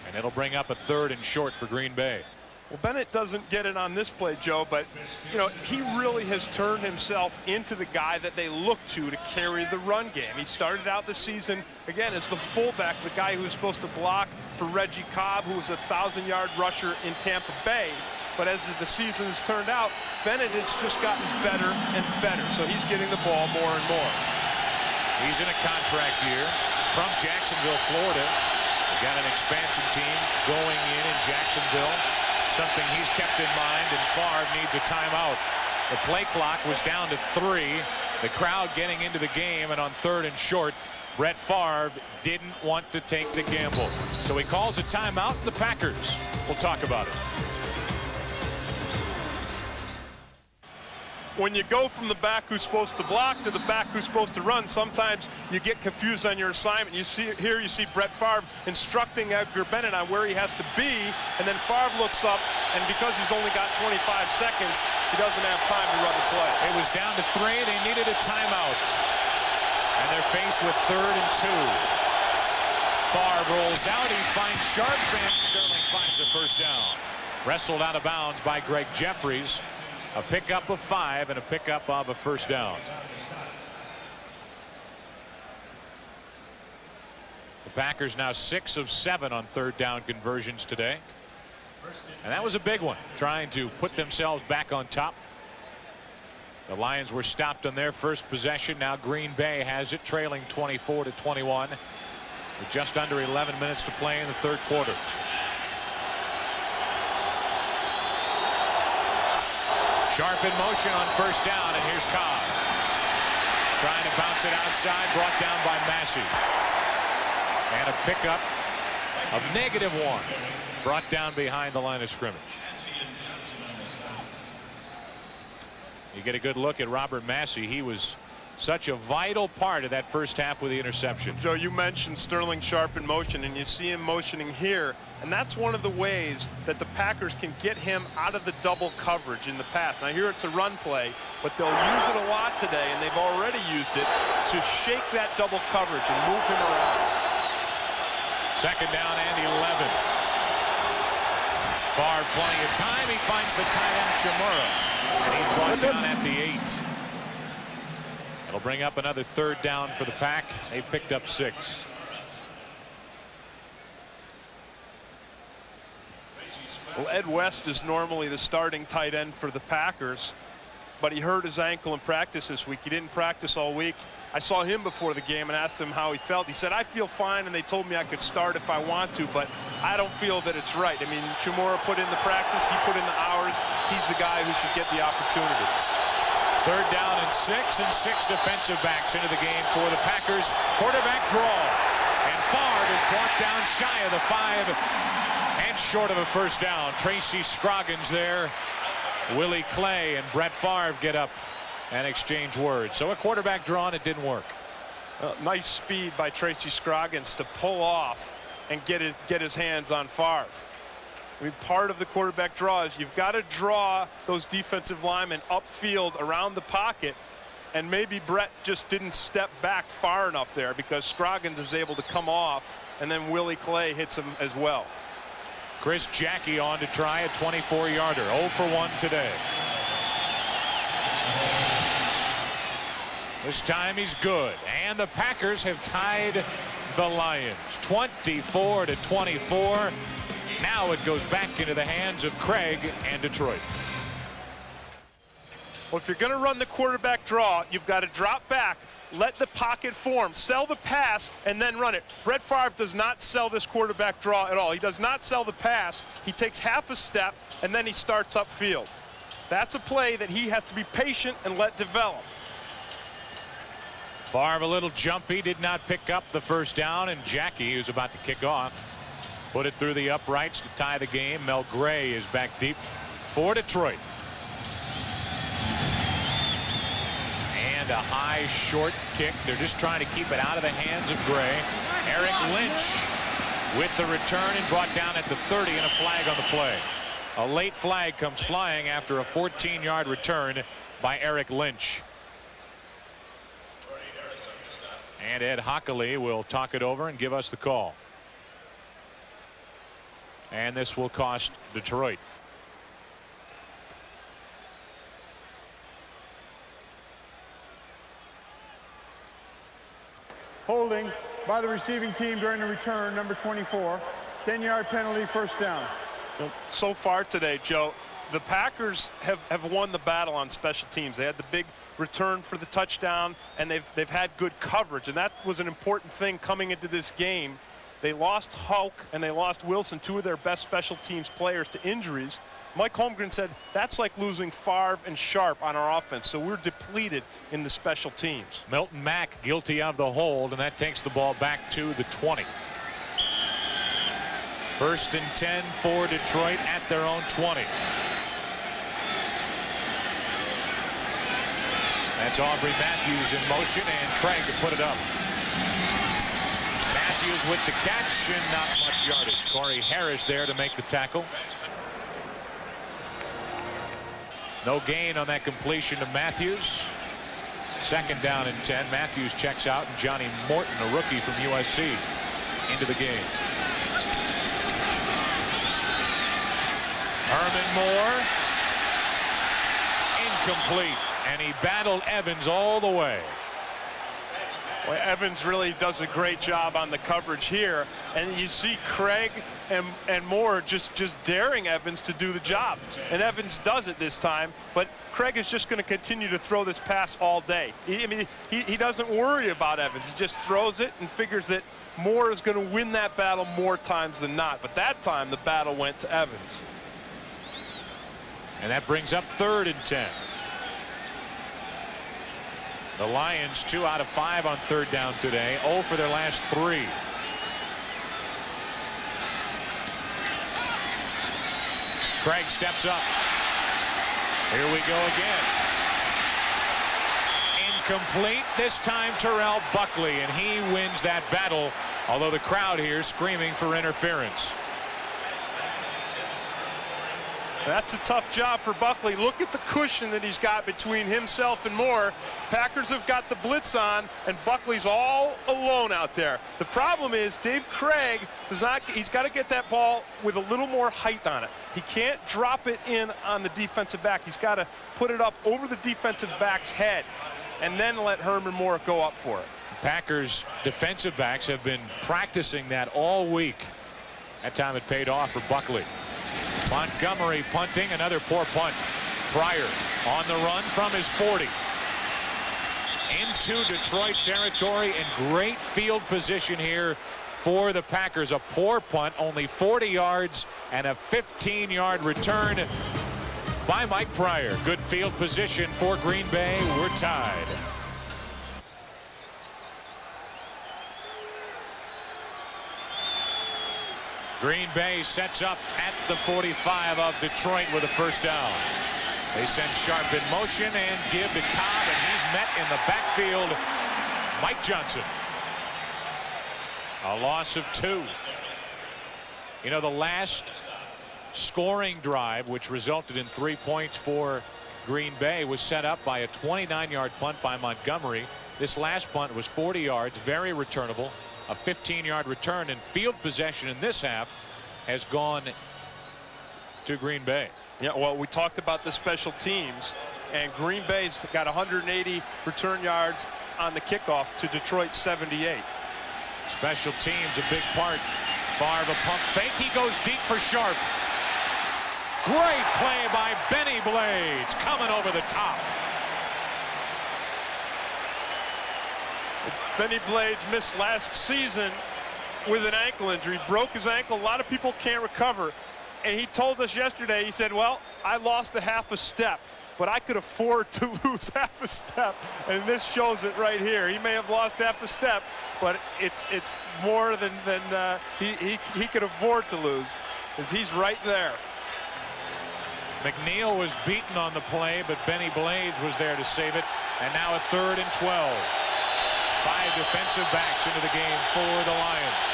and it'll bring up a 3rd and short for Green Bay. Well, Bennett doesn't get it on this play, Joe, but you know, he really has turned himself into the guy that they look to carry the run game. He started out the season again as the fullback, the guy who was supposed to block for Reggie Cobb, who was a 1,000-yard rusher in Tampa Bay. But as the season has turned out, Bennett has just gotten better and better, so he's getting the ball more and more. He's in a contract year from Jacksonville, Florida. We got an expansion team going in Jacksonville, something he's kept in mind, and Favre needs a timeout. The play clock was down to 3. The crowd getting into the game, and on 3rd and short, Brett Favre didn't want to take the gamble. So he calls a timeout. The Packers will talk about it. When you go from the back who's supposed to block to the back who's supposed to run, sometimes you get confused on your assignment. You see Brett Favre instructing Edgar Bennett on where he has to be, and then Favre looks up, and because he's only got 25 seconds, he doesn't have time to run the play. It was down to 3. They needed a timeout, and they're faced with 3rd and 2. Favre rolls out. He finds Sharp, and Sterling finds the first down. Wrestled out of bounds by Greg Jeffries. A pickup of 5 and a pickup of a first down. The Packers now 6 of 7 on 3rd down conversions today. And that was a big one, trying to put themselves back on top. The Lions were stopped on their first possession. Now Green Bay has it, trailing 24-21 with just under 11 minutes to play in the 3rd quarter. Sharp in motion on first down, and here's Cobb. Trying to bounce it outside, brought down by Massey. And a pickup of -1. Brought down behind the line of scrimmage. You get a good look at Robert Massey. He was such a vital part of that first half with the interception. Joe, you mentioned Sterling Sharp in motion, and you see him motioning here, and that's one of the ways that the Packers can get him out of the double coverage in the past. Now here it's a run play, but they'll use it a lot today, and they've already used it to shake that double coverage and move him around. Second down and 11. Favre plenty of time. He finds the tight end Shimura, and he's brought down at the 8. It'll bring up another 3rd down for the Pack. They picked up 6. Well, Ed West is normally the starting tight end for the Packers, but he hurt his ankle in practice this week. He didn't practice all week. I saw him before the game and asked him how he felt. He said, I feel fine, and they told me I could start if I want to, but I don't feel that it's right. I mean, Shimura put in the practice, he put in the hours. He's the guy who should get the opportunity. 3rd down and 6, and 6 defensive backs into the game for the Packers. Quarterback draw, and Favre is brought down shy of the 5 and short of a first down. Tracy Scroggins there. Willie Clay and Brett Favre get up and exchange words. So a quarterback draw, and it didn't work. Nice speed by Tracy Scroggins to pull off and get his hands on Favre. I mean, part of the quarterback draw is you've got to draw those defensive linemen upfield around the pocket, and maybe Brett just didn't step back far enough there because Scroggins is able to come off, and then Willie Clay hits him as well. Chris Jackie on to try a 24-yarder. 0 for 1 today. This time he's good, and the Packers have tied the Lions 24-24. Now it goes back into the hands of Craig and Detroit. Well, if you're going to run the quarterback draw, you've got to drop back, let the pocket form, sell the pass, and then run it. Brett Favre does not sell this quarterback draw at all. He does not sell the pass. He takes half a step, and then he starts upfield. That's a play that he has to be patient and let develop. Favre a little jumpy, did not pick up the first down, and Jackie, who's about to kick off, put it through the uprights to tie the game. Mel Gray is back deep for Detroit. And a high short kick. They're just trying to keep it out of the hands of Gray. Eric Lynch with the return and brought down at the 30, and a flag on the play. A late flag comes flying after a 14-yard return by Eric Lynch. And Ed Hockley will talk it over and give us the call. And this will cost Detroit. Holding by the receiving team during the return, number 24. 10-yard penalty, first down. So far today, Joe, the Packers have won the battle on special teams. They had the big return for the touchdown, and they've had good coverage, and that was an important thing coming into this game. They lost Hulk and they lost Wilson, two of their best special teams players, to injuries. Mike Holmgren said that's like losing Favre and Sharp on our offense, so we're depleted in the special teams. Milton Mack guilty of the hold, and that takes the ball back to the 20. First and 10 for Detroit at their own 20. That's Aubrey Matthews in motion, and Craig to put it up. Matthews with the catch, and not much yardage. Corey Harris there to make the tackle. No gain on that completion to Matthews. Second down and 10. Matthews checks out, and Johnny Morton, a rookie from USC, into the game. Herman Moore, incomplete, and he battled Evans all the way. Well, Evans really does a great job on the coverage here, and you see Craig and Moore just daring Evans to do the job, and Evans does it this time, but Craig is just going to continue to throw this pass all day. He doesn't worry about Evans. He just throws it and figures that Moore is going to win that battle more times than not, but that time the battle went to Evans. And that brings up third and 10. The Lions 2 out of 5 on third down today. 0 for their last 3. Craig steps up. Here we go again. Incomplete. This time Terrell Buckley, and he wins that battle, although the crowd here is screaming for interference. That's a tough job for Buckley. Look at the cushion that he's got between himself and Moore. Packers have got the blitz on, and Buckley's all alone out there. The problem is Dave Craig does not. He's got to get that ball with a little more height on it. He can't drop it in on the defensive back. He's got to put it up over the defensive back's head and then let Herman Moore go up for it. Packers defensive backs have been practicing that all week. That time it paid off for Buckley. Montgomery punting, another poor punt. Pryor on the run from his 40. Into Detroit territory, and great field position here for the Packers. A poor punt, only 40 yards, and a 15-yard return by Mike Pryor. Good field position for Green Bay. We're tied. Green Bay sets up at the 45 of Detroit with a first down. They send Sharp in motion and give to Cobb, and he's met in the backfield. Mike Johnson. A loss of 2. You know, the last scoring drive, which resulted in 3 points for Green Bay, was set up by a 29-yard punt by Montgomery. This last punt was 40 yards, very returnable. A 15-yard return, and field possession in this half has gone to Green Bay. Yeah, well, we talked about the special teams, and Green Bay's got 180 return yards on the kickoff to Detroit's 78. Special teams a big part. Favre a pump fake. He goes deep for Sharp. Great play by Benny Blades, coming over the top. Benny Blades missed last season with an ankle injury, broke his ankle. A lot of people can't recover. And he told us yesterday, he said, well, I lost a half a step, but I could afford to lose half a step. And this shows it right here. He may have lost half a step, but it's more than he could afford to lose, because he's right there. McNeil was beaten on the play, but Benny Blades was there to save it. And now a 3rd and 12. 5 defensive backs into the game for the Lions.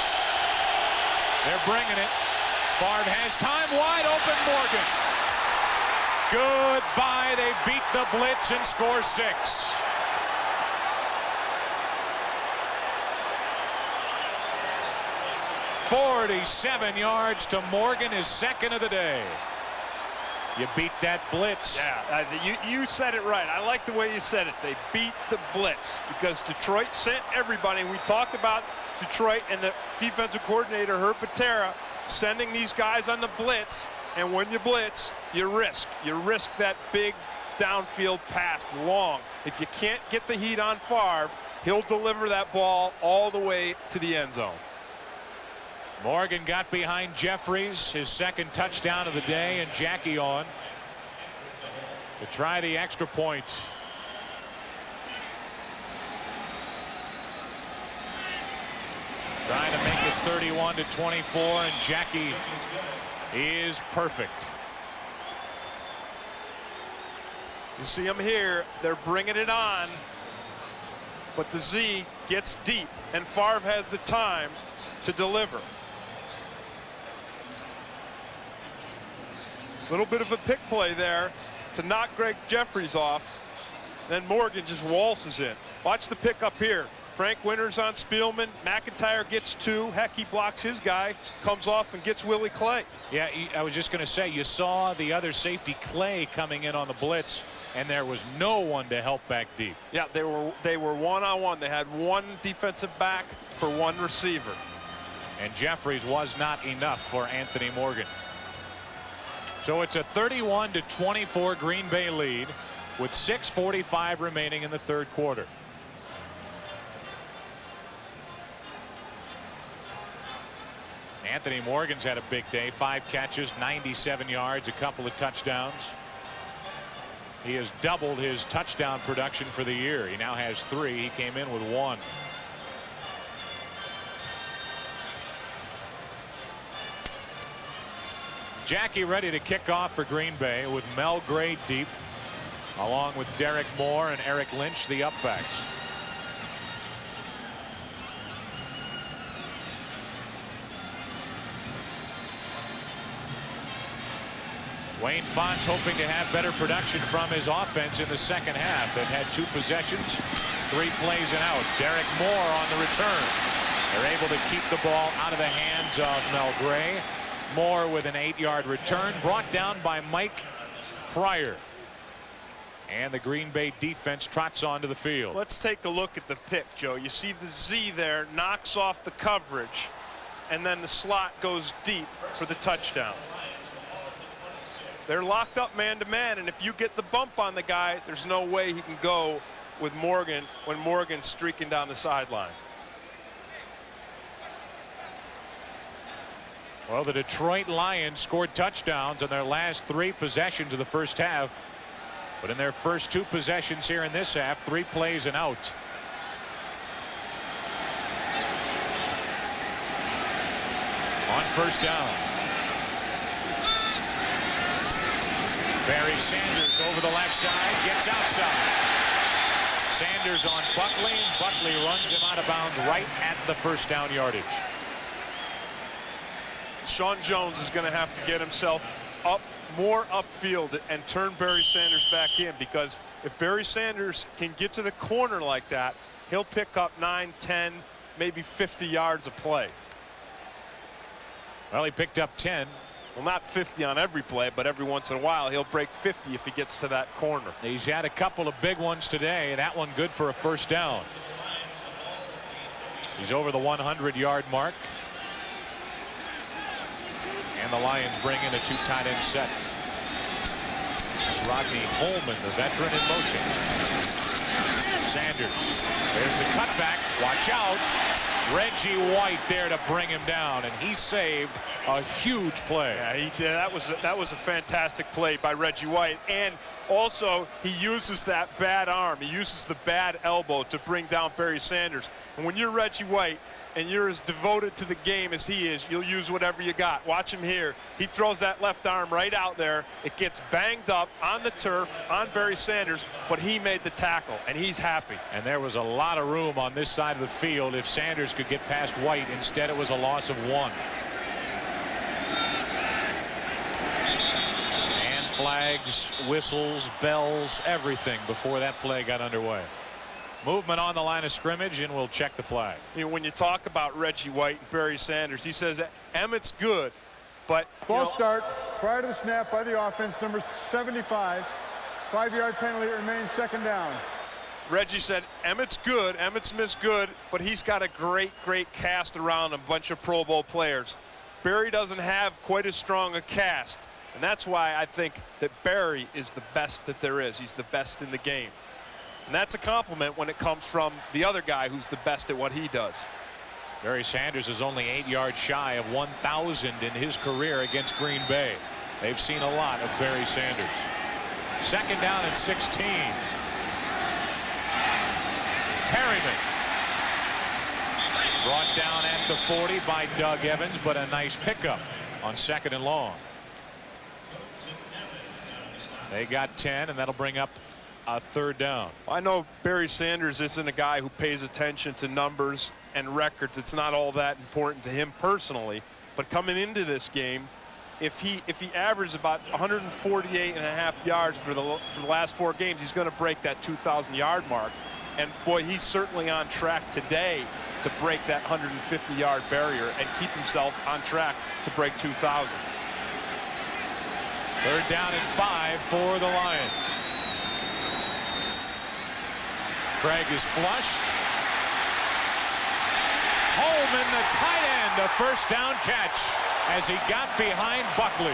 They're bringing it. Favre has time, wide open Morgan. Goodbye, they beat the blitz and score 6. "47 yards to Morgan, his second of the day. You beat that blitz. Yeah, you said it right. I like the way you said it. They beat the blitz because Detroit sent everybody. And we talked about Detroit and the defensive coordinator, Herb Patera, sending these guys on the blitz. And when you blitz, you risk. You risk that big downfield pass long. If you can't get the heat on Favre, he'll deliver that ball all the way to the end zone. Morgan got behind Jeffries, his second touchdown of the day, and Jackie on to try the extra point. Trying to make it 31-24, and Jackie is perfect. You see them here. They're bringing it on, but the Z gets deep, and Favre has the time to deliver. A little bit of a pick play there to knock Greg Jeffries off. Then Morgan just waltzes in. Watch the pick up here. Frank Winters on Spielman. McIntyre gets 2. Heck, he blocks his guy, comes off and gets Willie Clay. Yeah, I was just going to say, you saw the other safety Clay coming in on the blitz, and there was no one to help back deep. Yeah, they were one-on-one. They had one defensive back for one receiver. And Jeffries was not enough for Anthony Morgan. So it's a 31-24 Green Bay lead with 6:45 remaining in the third quarter. Anthony Morgan's had a big day. 5 catches, 97 yards, a couple of touchdowns. He has doubled his touchdown production for the year. He now has 3. He came in with 1. Jackie ready to kick off for Green Bay with Mel Gray deep, along with Derek Moore and Eric Lynch, the upbacks. Wayne Fontes hoping to have better production from his offense in the second half. They've had 2 possessions, 3 plays and out. Derek Moore on the return. They're able to keep the ball out of the hands of Mel Gray. Moore with an 8-yard return, brought down by Mike Pryor. And the Green Bay defense trots onto the field. Let's take a look at the pick, Joe. You see the Z there knocks off the coverage, and then the slot goes deep for the touchdown. They're locked up man-to-man, and if you get the bump on the guy, there's no way he can go with Morgan when Morgan's streaking down the sideline. Well, the Detroit Lions scored touchdowns on their last 3 possessions of the first half. But in their first 2 possessions here in this half, 3 plays and out. On first down. Barry Sanders over the left side, gets outside. Sanders on Buckley, and Buckley runs him out of bounds right at the first down yardage. Sean Jones is going to have to get himself up more upfield and turn Barry Sanders back in, because if Barry Sanders can get to the corner like that, he'll pick up 9, 10, maybe 50 yards of play. Well, he picked up 10. Well, not 50 on every play, but every once in a while he'll break 50 if he gets to that corner. He's had a couple of big ones today. That one good for a first down. He's over the 100-yard mark. And the Lions bring in a 2 tight end set. Rodney Holman, the veteran, in motion. Sanders. There's the cutback. Watch out. Reggie White there to bring him down, and he saved a huge play. Yeah, he did. That was a fantastic play by Reggie White, and also he uses that bad arm. He uses the bad elbow to bring down Barry Sanders. And when you're Reggie White and you're as devoted to the game as he is, you'll use whatever you got. Watch him here. He throws that left arm right out there. It gets banged up on the turf on Barry Sanders, but he made the tackle, and he's happy. And there was a lot of room on this side of the field if Sanders could get past White. Instead, it was a loss of 1. And flags, whistles, bells, everything before that play got underway. Movement on the line of scrimmage, and we'll check the flag. You know, when you talk about Reggie White and Barry Sanders, he says Emmett's good, but False start prior to the snap by the offense, number 75. 5-yard penalty. It remains second down. Reggie said Emmett's good, Emmitt Smith's good, but he's got a great cast around a bunch of Pro Bowl players. Barry doesn't have quite as strong a cast, and that's why I think that Barry is the best that there is. He's the best in the game. And that's a compliment when it comes from the other guy who's the best at what he does. Barry Sanders is only 8 yards shy of 1,000 in his career against Green Bay. They've seen a lot of Barry Sanders. Second down and 16. Perryman. Brought down at the 40 by Doug Evans, but a nice pickup on 2nd and long. They got 10, and that'll bring up a 3rd down. I know Barry Sanders isn't a guy who pays attention to numbers and records. It's not all that important to him personally, but coming into this game, if he averages about 148.5 yards for the last 4 games, he's going to break that 2,000-yard mark. And boy, he's certainly on track today to break that 150-yard barrier and keep himself on track to break 2,000. 3rd down and 5 for the Lions. Craig is flushed. Holman, the tight end, a 1st down catch as he got behind Buckley.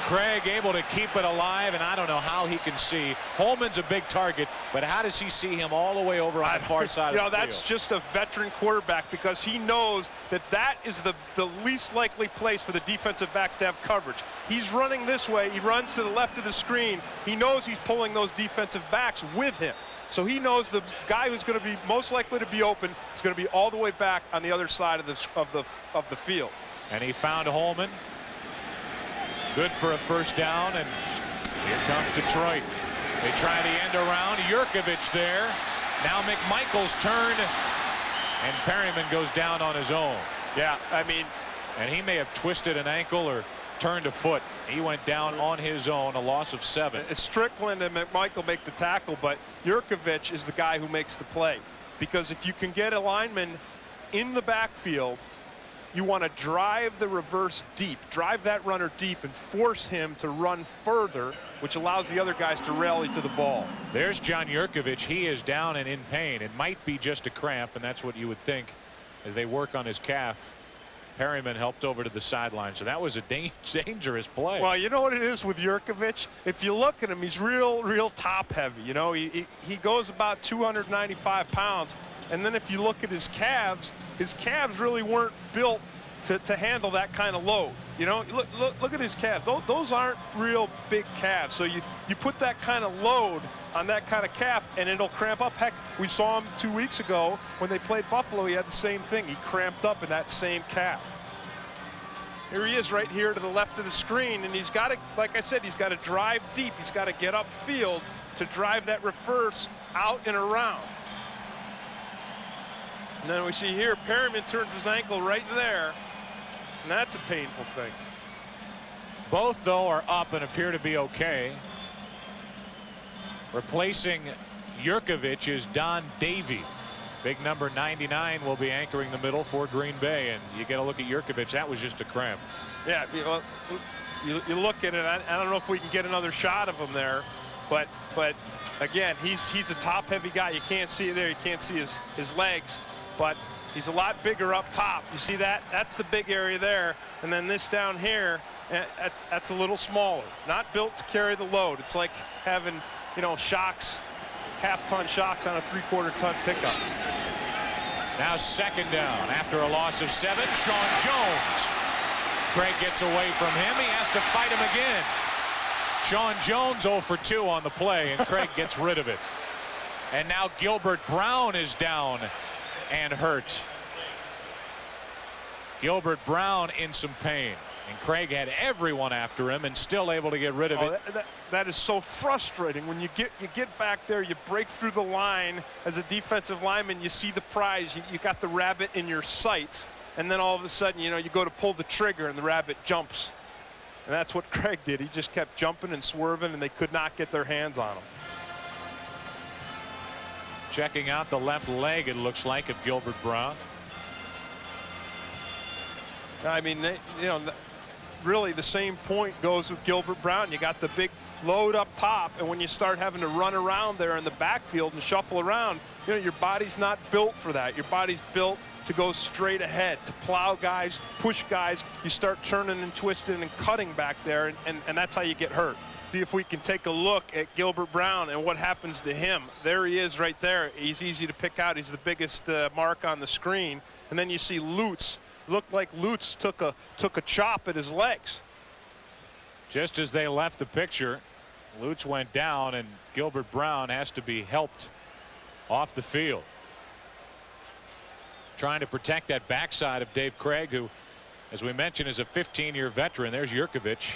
Craig able to keep it alive, and I don't know how he can see. Holman's a big target, but how does he see him all the way over on the far side of the field? That's just a veteran quarterback, because he knows that is the least likely place for the defensive backs to have coverage. He's running this way. He runs to the left of the screen. He knows he's pulling those defensive backs with him. So he knows the guy who's going to be most likely to be open is going to be all the way back on the other side of the field. And he found Holman. Good for a 1st down, and here comes Detroit. They try the end around. Yurkovich there. Now McMichael's turn, and Perryman goes down on his own. Yeah, I mean, and he may have twisted an ankle or turned a foot. He went down on his own, a loss of 7. Strickland and McMichael make the tackle, but Yurkovich is the guy who makes the play. Because if you can get a lineman in the backfield, you want to drive the reverse deep, drive that runner deep, and force him to run further, which allows the other guys to rally to the ball. There's John Yurkovich. He is down and in pain. It might be just a cramp, and that's what you would think as they work on his calf. Perryman helped over to the sideline, so that was a dangerous play. Well, you know what it is with Yurkovich? If you look at him, he's real top heavy. You know, he goes about 295 pounds. And then if you look at his calves really weren't built to handle that kind of load. You know, look at his calves. Those aren't real big calves. So you put that kind of load on that kind of calf, and it'll cramp up. Heck, we saw him 2 weeks ago when they played Buffalo. He had the same thing. He cramped up in that same calf. Here he is right here to the left of the screen, and he's got to, like I said, he's got to drive deep. He's got to get upfield to drive that reverse out and around. And then we see here, Perryman turns his ankle right there, and that's a painful thing. Both, though, are up and appear to be okay. Replacing Yurkovich is Don Davey. Big number 99 will be anchoring the middle for Green Bay, and you get a look at Yurkovich. That was just a cramp. Yeah, you look at it. I don't know if we can get another shot of him there, but again, he's a top-heavy guy. You can't see it there. You can't see his legs, but he's a lot bigger up top. You see that? That's the big area there. And then this down here, That's a little smaller, not built to carry the load. It's like having, you know, shocks, half-ton shocks on a 3/4 ton pickup. Now second down after a loss of 7. Sean Jones. Craig gets away from him. He has to fight him again. Sean Jones 0 for 2 on the play, and Craig gets rid of it. And now Gilbert Brown is down and hurt. Gilbert Brown in some pain. And Craig had everyone after him and still able to get rid of it. That is so frustrating when you get back there, you break through the line as a defensive lineman, you see the prize, you got the rabbit in your sights, and then all of a sudden, you know, you go to pull the trigger and the rabbit jumps. And that's what Craig did. He just kept jumping and swerving, and they could not get their hands on him. Checking out the left leg, it looks like, of Gilbert Brown. I mean, you know, really the same point goes with Gilbert Brown. You got the big load up top, and when you start having to run around there in the backfield and shuffle around, you know, your body's not built for that. Your body's built to go straight ahead, to plow guys, push guys. You start turning and twisting and cutting back there, and that's how you get hurt. See if we can take a look at Gilbert Brown and what happens to him. There he is right there. He's easy to pick out. He's the biggest mark on the screen. And then you see Lutz. Looked like Lutz took a chop at his legs. Just as they left the picture, Lutz went down, and Gilbert Brown has to be helped off the field. Trying to protect that backside of Dave Craig, who, as we mentioned, is a 15-year veteran. There's Yurkovich.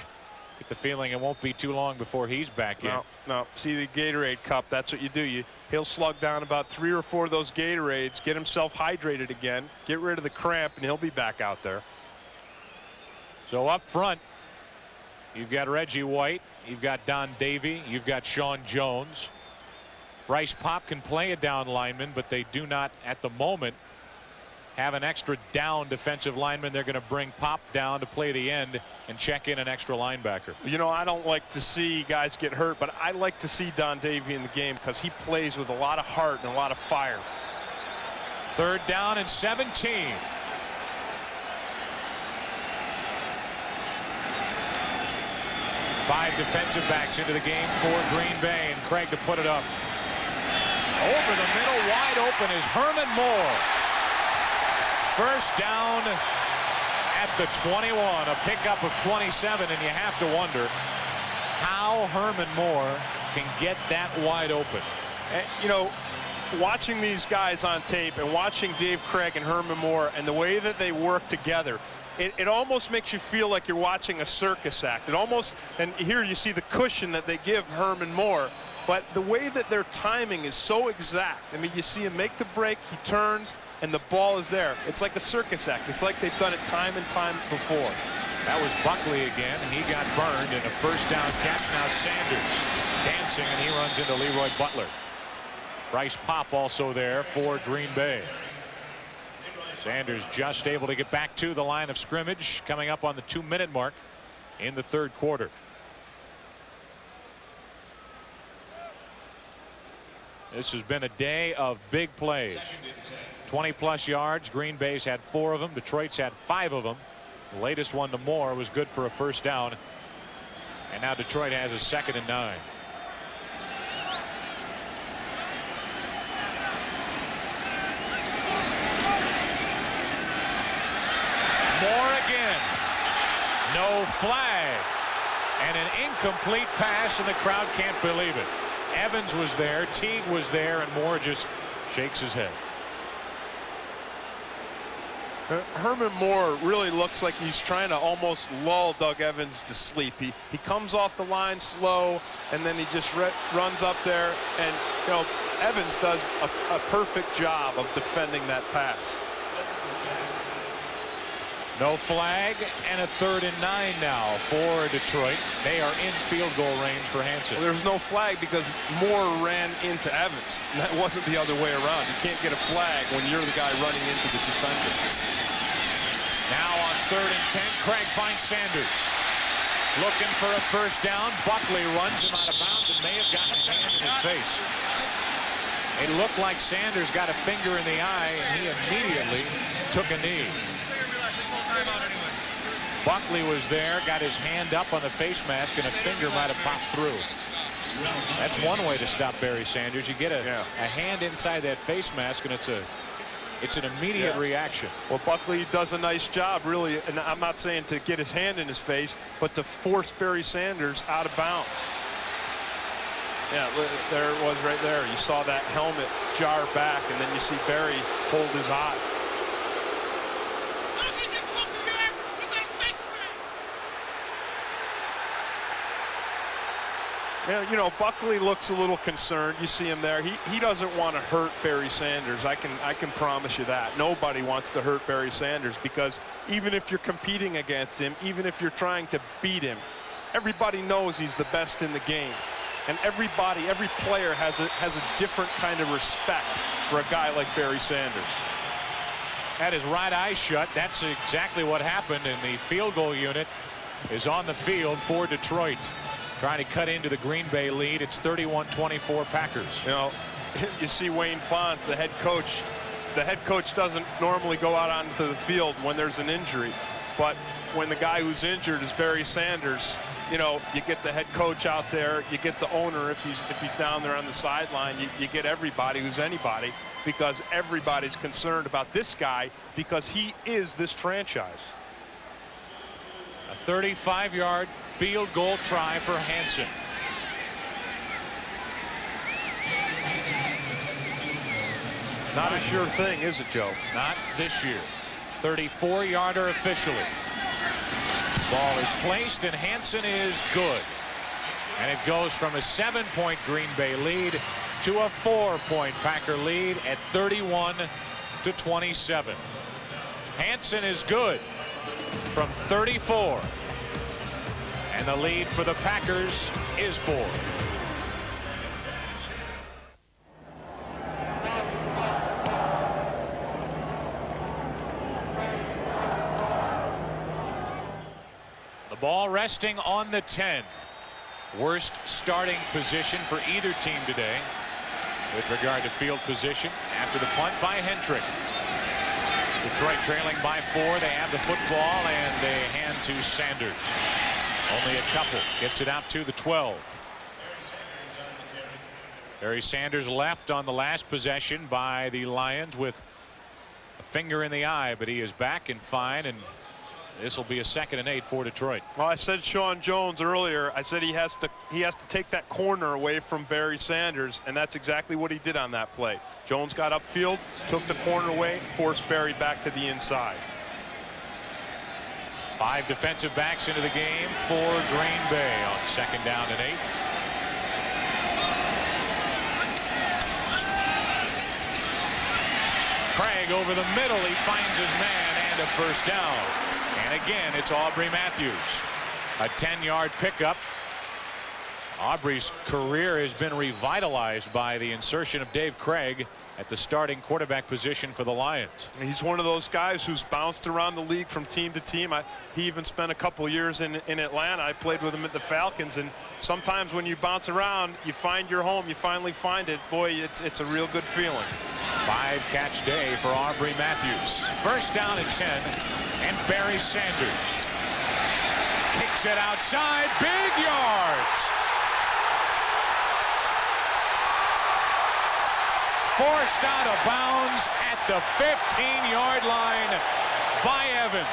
Get the feeling it won't be too long before he's back in. No. See the Gatorade cup. That's what you do. He'll slug down about 3 or 4 of those Gatorades, get himself hydrated again, get rid of the cramp, and he'll be back out there. So up front, you've got Reggie White, you've got Don Davey, you've got Sean Jones. Bryce Pop can play a down lineman, but they do not at the moment have an extra down defensive lineman. They're going to bring Pop down to play the end and check in an extra linebacker. You know, I don't like to see guys get hurt, but I like to see Don Davey in the game because he plays with a lot of heart and a lot of fire. 3rd down and 17. Five defensive backs into the game for Green Bay, and Craig to put it up. Over the middle, wide open is Herman Moore. First down at the 21, a pickup of 27, and you have to wonder how Herman Moore can get that wide open. You know, watching these guys on tape and watching Dave Craig and Herman Moore and the way that they work together, it almost makes you feel like you're watching a circus act. It almost, and here you see the cushion that they give Herman Moore, but the way that their timing is so exact. I mean, you see him make the break, he turns, and the ball is there. It's like a circus act. It's like they've done it time and time before. That was Buckley again, and he got burned in a first down catch. Now Sanders dancing, and he runs into Leroy Butler. Bryce Pop also there for Green Bay. Sanders just able to get back to the line of scrimmage, coming up on the 2-minute mark in the 3rd quarter. This has been a day of big plays. 20-plus yards. Green Bay's had 4 of them. Detroit's had 5 of them. The latest one to Moore was good for a first down. And now Detroit has a 2nd and 9. Moore again. No flag. And an incomplete pass, and the crowd can't believe it. Evans was there, Teague was there, and Moore just shakes his head. Herman Moore really looks like he's trying to almost lull Doug Evans to sleep. He comes off the line slow, and then he just runs up there, and you know, Evans does a perfect job of defending that pass. No flag, and a 3rd and 9 now for Detroit. They are in field goal range for Hansen. Well, there's no flag because Moore ran into Evans. That wasn't the other way around. You can't get a flag when you're the guy running into the defender. Now on 3rd and 10, Craig finds Sanders. Looking for a first down. Buckley runs him out of bounds and may have gotten a hand in his face. It looked like Sanders got a finger in the eye, and he immediately took a knee. Buckley was there, got his hand up on the face mask, and a finger might have popped through. That's one way to stop Barry Sanders. You get a hand inside that face mask, and it's an immediate reaction. Well, Buckley does a nice job, really, and I'm not saying to get his hand in his face, but to force Barry Sanders out of bounds. Yeah, there it was right there. You saw that helmet jar back, and then you see Barry hold his eye. Yeah, you know, Buckley looks a little concerned. You see him there. He doesn't want to hurt Barry Sanders. I can promise you that. Nobody wants to hurt Barry Sanders, because even if you're competing against him, even if you're trying to beat him, everybody knows he's the best in the game. And every player has a different kind of respect for a guy like Barry Sanders. Had his right eye shut. That's exactly what happened, and the field goal unit is on the field for Detroit, trying to cut into the Green Bay lead. It's 31-24 Packers. You know, you see Wayne Fontes, the head coach. The head coach doesn't normally go out onto the field when there's an injury, but when the guy who's injured is Barry Sanders, you know, you get the head coach out there, you get the owner if he's down there on the sideline, you get everybody who's anybody, because everybody's concerned about this guy because he is this franchise. A 35-yard field goal try for Hansen. Not a sure thing, is it, Joe? Not this year. 34-yarder officially. Ball is placed, and Hansen is good. And it goes from a 7-point Green Bay lead to a 4-point Packer lead at 31-27. Hansen is good from 34. And the lead for the Packers is 4. The ball resting on the 10. Worst starting position for either team today with regard to field position after the punt by Hendrick. Detroit trailing by 4. They have the football, and they hand to Sanders. Only a couple. Gets it out to the 12. Barry Sanders left on the last possession by the Lions with a finger in the eye, but he is back and fine, and this will be a 2nd and 8 for Detroit. Well, I said Sean Jones earlier. I said he has to take that corner away from Barry Sanders, and that's exactly what he did on that play. Jones got upfield, took the corner away, forced Barry back to the inside. 5 defensive backs into the game for Green Bay on 2nd down and 8. Craig over the middle. He finds his man and a first down. And again, it's Aubrey Matthews. A 10-yard pickup. Aubrey's career has been revitalized by the insertion of Dave Craig at the starting quarterback position for the Lions. He's one of those guys who's bounced around the league from team to team. He even spent a couple years in Atlanta. I played with him at the Falcons, and sometimes when you bounce around, you find your home, you finally find it. Boy, it's a real good feeling. 5-catch day for Aubrey Matthews. First down and 10, and Barry Sanders kicks it outside. Big yards. Forced out of bounds at the 15-yard line by Evans.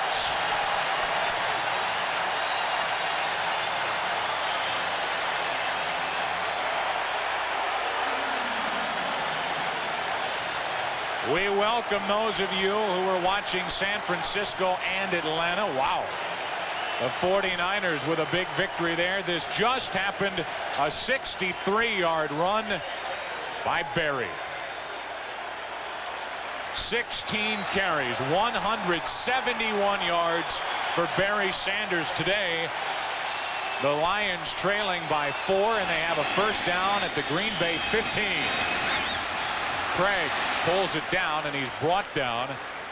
We welcome those of you who are watching San Francisco and Atlanta. Wow. The 49ers with a big victory there. This just happened. A 63-yard run by Barry. 16 carries, 171 yards for Barry Sanders today. The Lions trailing by 4, and they have a first down at the Green Bay 15. Craig pulls it down, and he's brought down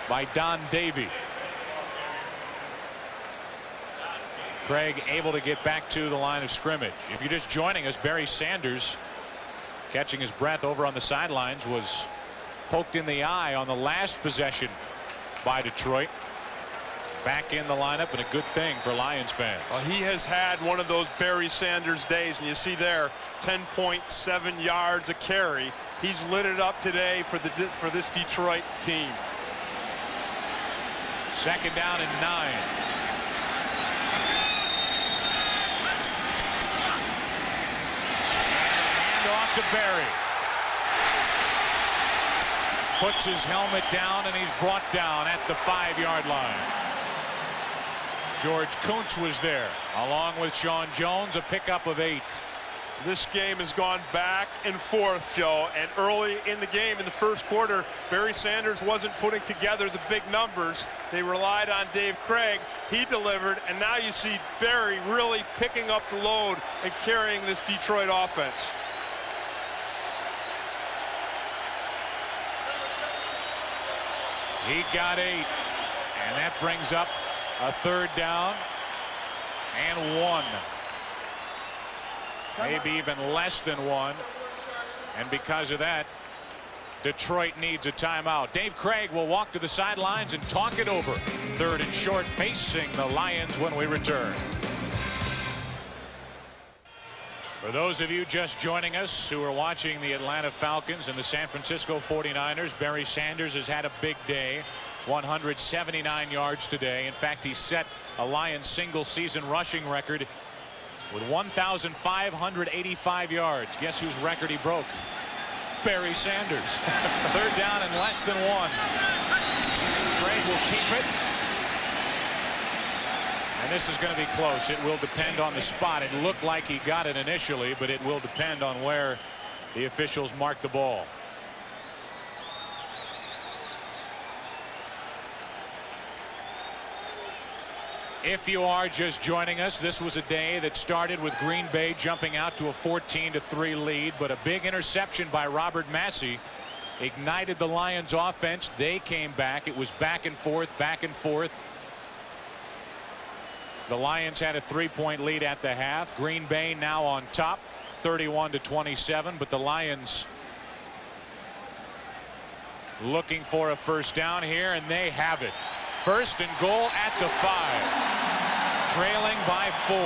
by Don Davey. Craig able to get back to the line of scrimmage. If you're just joining us, Barry Sanders, catching his breath over on the sidelines, was poked in the eye on the last possession by Detroit. back in the lineup, and a good thing for Lions fans. He has had one of those Barry Sanders days, and you see there 10.7 yards a carry. He's lit it up today for this Detroit team. 2nd down and 9. Hand off to Barry. Puts his helmet down, and he's brought down at the 5-yard line. George Kuntz was there, along with Sean Jones, a pickup of 8. This game has gone back and forth, Joe, and early in the game, in the first quarter, Barry Sanders wasn't putting together the big numbers. They relied on Dave Craig. He delivered, and now you see Barry really picking up the load and carrying this Detroit offense. He got 8, and that brings up a 3rd down and 1. Maybe even less than 1. And because of that, Detroit needs a timeout. Dave Craig will walk to the sidelines and talk it over. 3rd and short, facing the Lions when we return. For those of you just joining us who are watching the Atlanta Falcons and the San Francisco 49ers, Barry Sanders has had a big day. 179 yards today. In fact, he set a Lions single season rushing record with 1,585 yards. Guess whose record he broke? Barry Sanders. 3rd down and less than 1. Craig will keep it. And this is going to be close. It will depend on the spot. It looked like he got it initially, but it will depend on where the officials mark the ball. If you are just joining us, this was a day that started with Green Bay jumping out to a 14-3 lead, but a big interception by Robert Massey ignited the Lions offense. They came back. It was back and forth, back and forth. The Lions had a 3-point lead at the half. Green Bay now on top, 31-27, but the Lions looking for a 1st down here, and they have it. 1st and goal at the 5. Trailing by 4.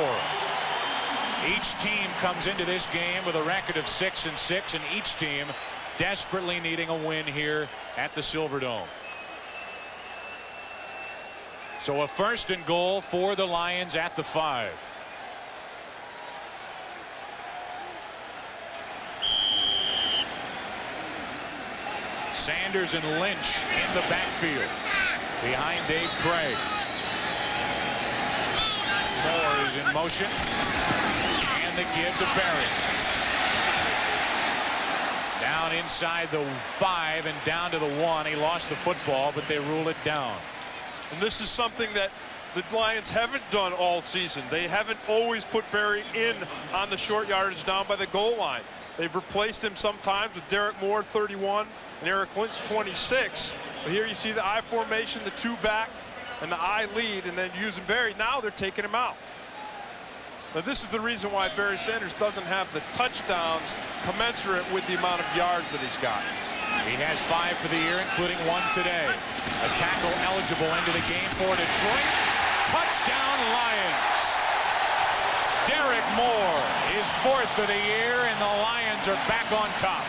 Each team comes into this game with a record of 6-6, and each team desperately needing a win here at the Silverdome. So a 1st and goal for the Lions at the 5. Sanders and Lynch in the backfield behind Dave Craig. Moore is in motion, and the give to Barry. Down inside the 5 and down to the 1. He lost the football, but they rule it down. And this is something that the Lions haven't done all season. They haven't always put Barry in on the short yardage down by the goal line. They've replaced him sometimes with Derek Moore, 31, and Eric Lynch, 26. But here you see the I formation, the 2 back, and the I lead, and then using Barry. Now they're taking him out. Now this is the reason why Barry Sanders doesn't have the touchdowns commensurate with the amount of yards that he's got. He has 5 for the year, including 1 today. A tackle eligible into the game for Detroit. Touchdown Lions. Derek Moore is 4th of the year, and the Lions are back on top.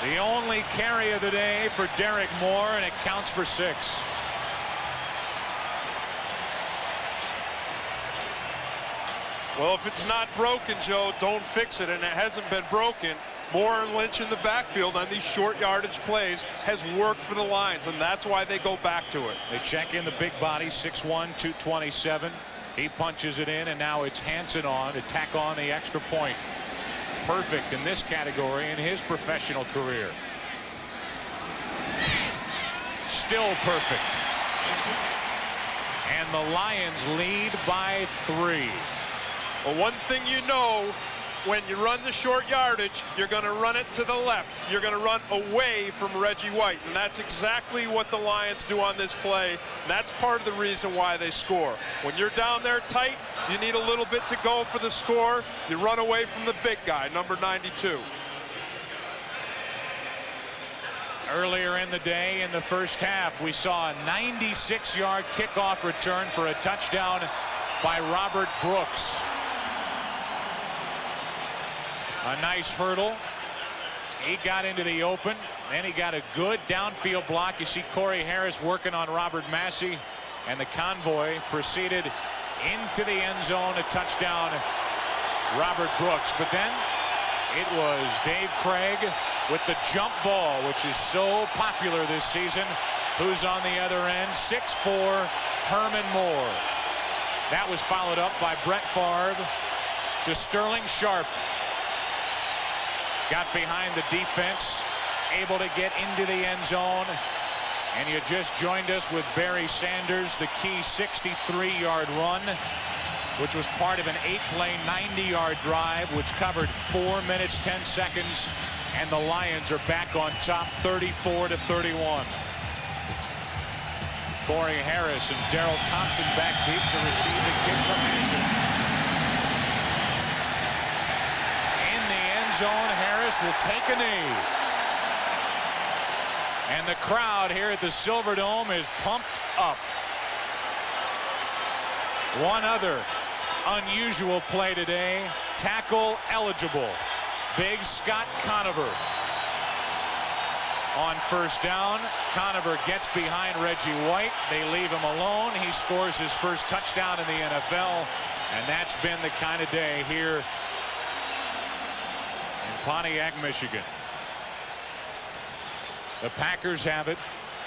The only carry of the day for Derek Moore, and it counts for 6. Well, if it's not broken, Joe, don't fix it, and it hasn't been broken. Moore and Lynch in the backfield on these short yardage plays has worked for the Lions, and that's why they go back to it. They check in the big body, 6'1", 227. He punches it in, and now it's Hansen on to tack on the extra point. Perfect in this category in his professional career. Still perfect. And the Lions lead by 3. Well, one thing you know, when you run the short yardage, you're going to run it to the left. You're going to run away from Reggie White, and that's exactly what the Lions do on this play. And that's part of the reason why they score. When you're down there tight, you need a little bit to go for the score. You run away from the big guy, number 92. Earlier in the day, in the first half, we saw a 96-yard kickoff return for a touchdown by Robert Brooks. A nice hurdle. He got into the open. Then he got a good downfield block. You see Corey Harris working on Robert Massey. And the convoy proceeded into the end zone. A touchdown, Robert Brooks. But then it was Dave Craig with the jump ball, which is so popular this season. Who's on the other end? 6'4", Herman Moore. That was followed up by Brett Favre to Sterling Sharp. Got behind the defense, able to get into the end zone. And you just joined us with Barry Sanders, the key 63-yard run, which was part of an 8-play, 90-yard drive, which covered 4 minutes, 10 seconds. And the Lions are back on top, 34-31. Corey Harris and Darrell Thompson back deep to receive the kick from Hanson. In the end zone, Harris will take a knee. And the crowd here at the Silverdome is pumped up. One other unusual play today, tackle eligible. Big Scott Conover. On first down, Conover gets behind Reggie White. They leave him alone. He scores his first touchdown in the NFL. And that's been the kind of day here in Pontiac, Michigan. The Packers have it.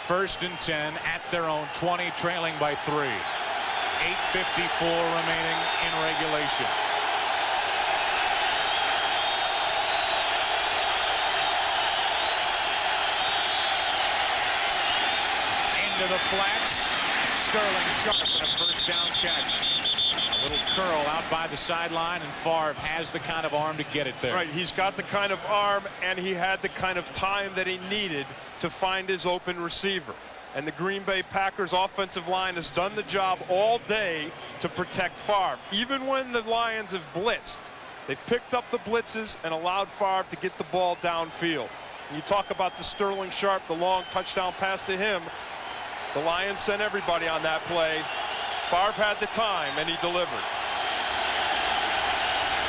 1st and 10 at their own 20, trailing by 3. 8:54 remaining in regulation. Into the flats. Sterling Sharp and a first down catch. A little curl out by the sideline, and Favre has the kind of arm to get it there. Right, he's got the kind of arm, and he had the kind of time that he needed to find his open receiver. And the Green Bay Packers offensive line has done the job all day to protect Favre. Even when the Lions have blitzed, they've picked up the blitzes and allowed Favre to get the ball downfield. And you talk about the Sterling Sharp, the long touchdown pass to him. The Lions sent everybody on that play. Favre had the time, and he delivered.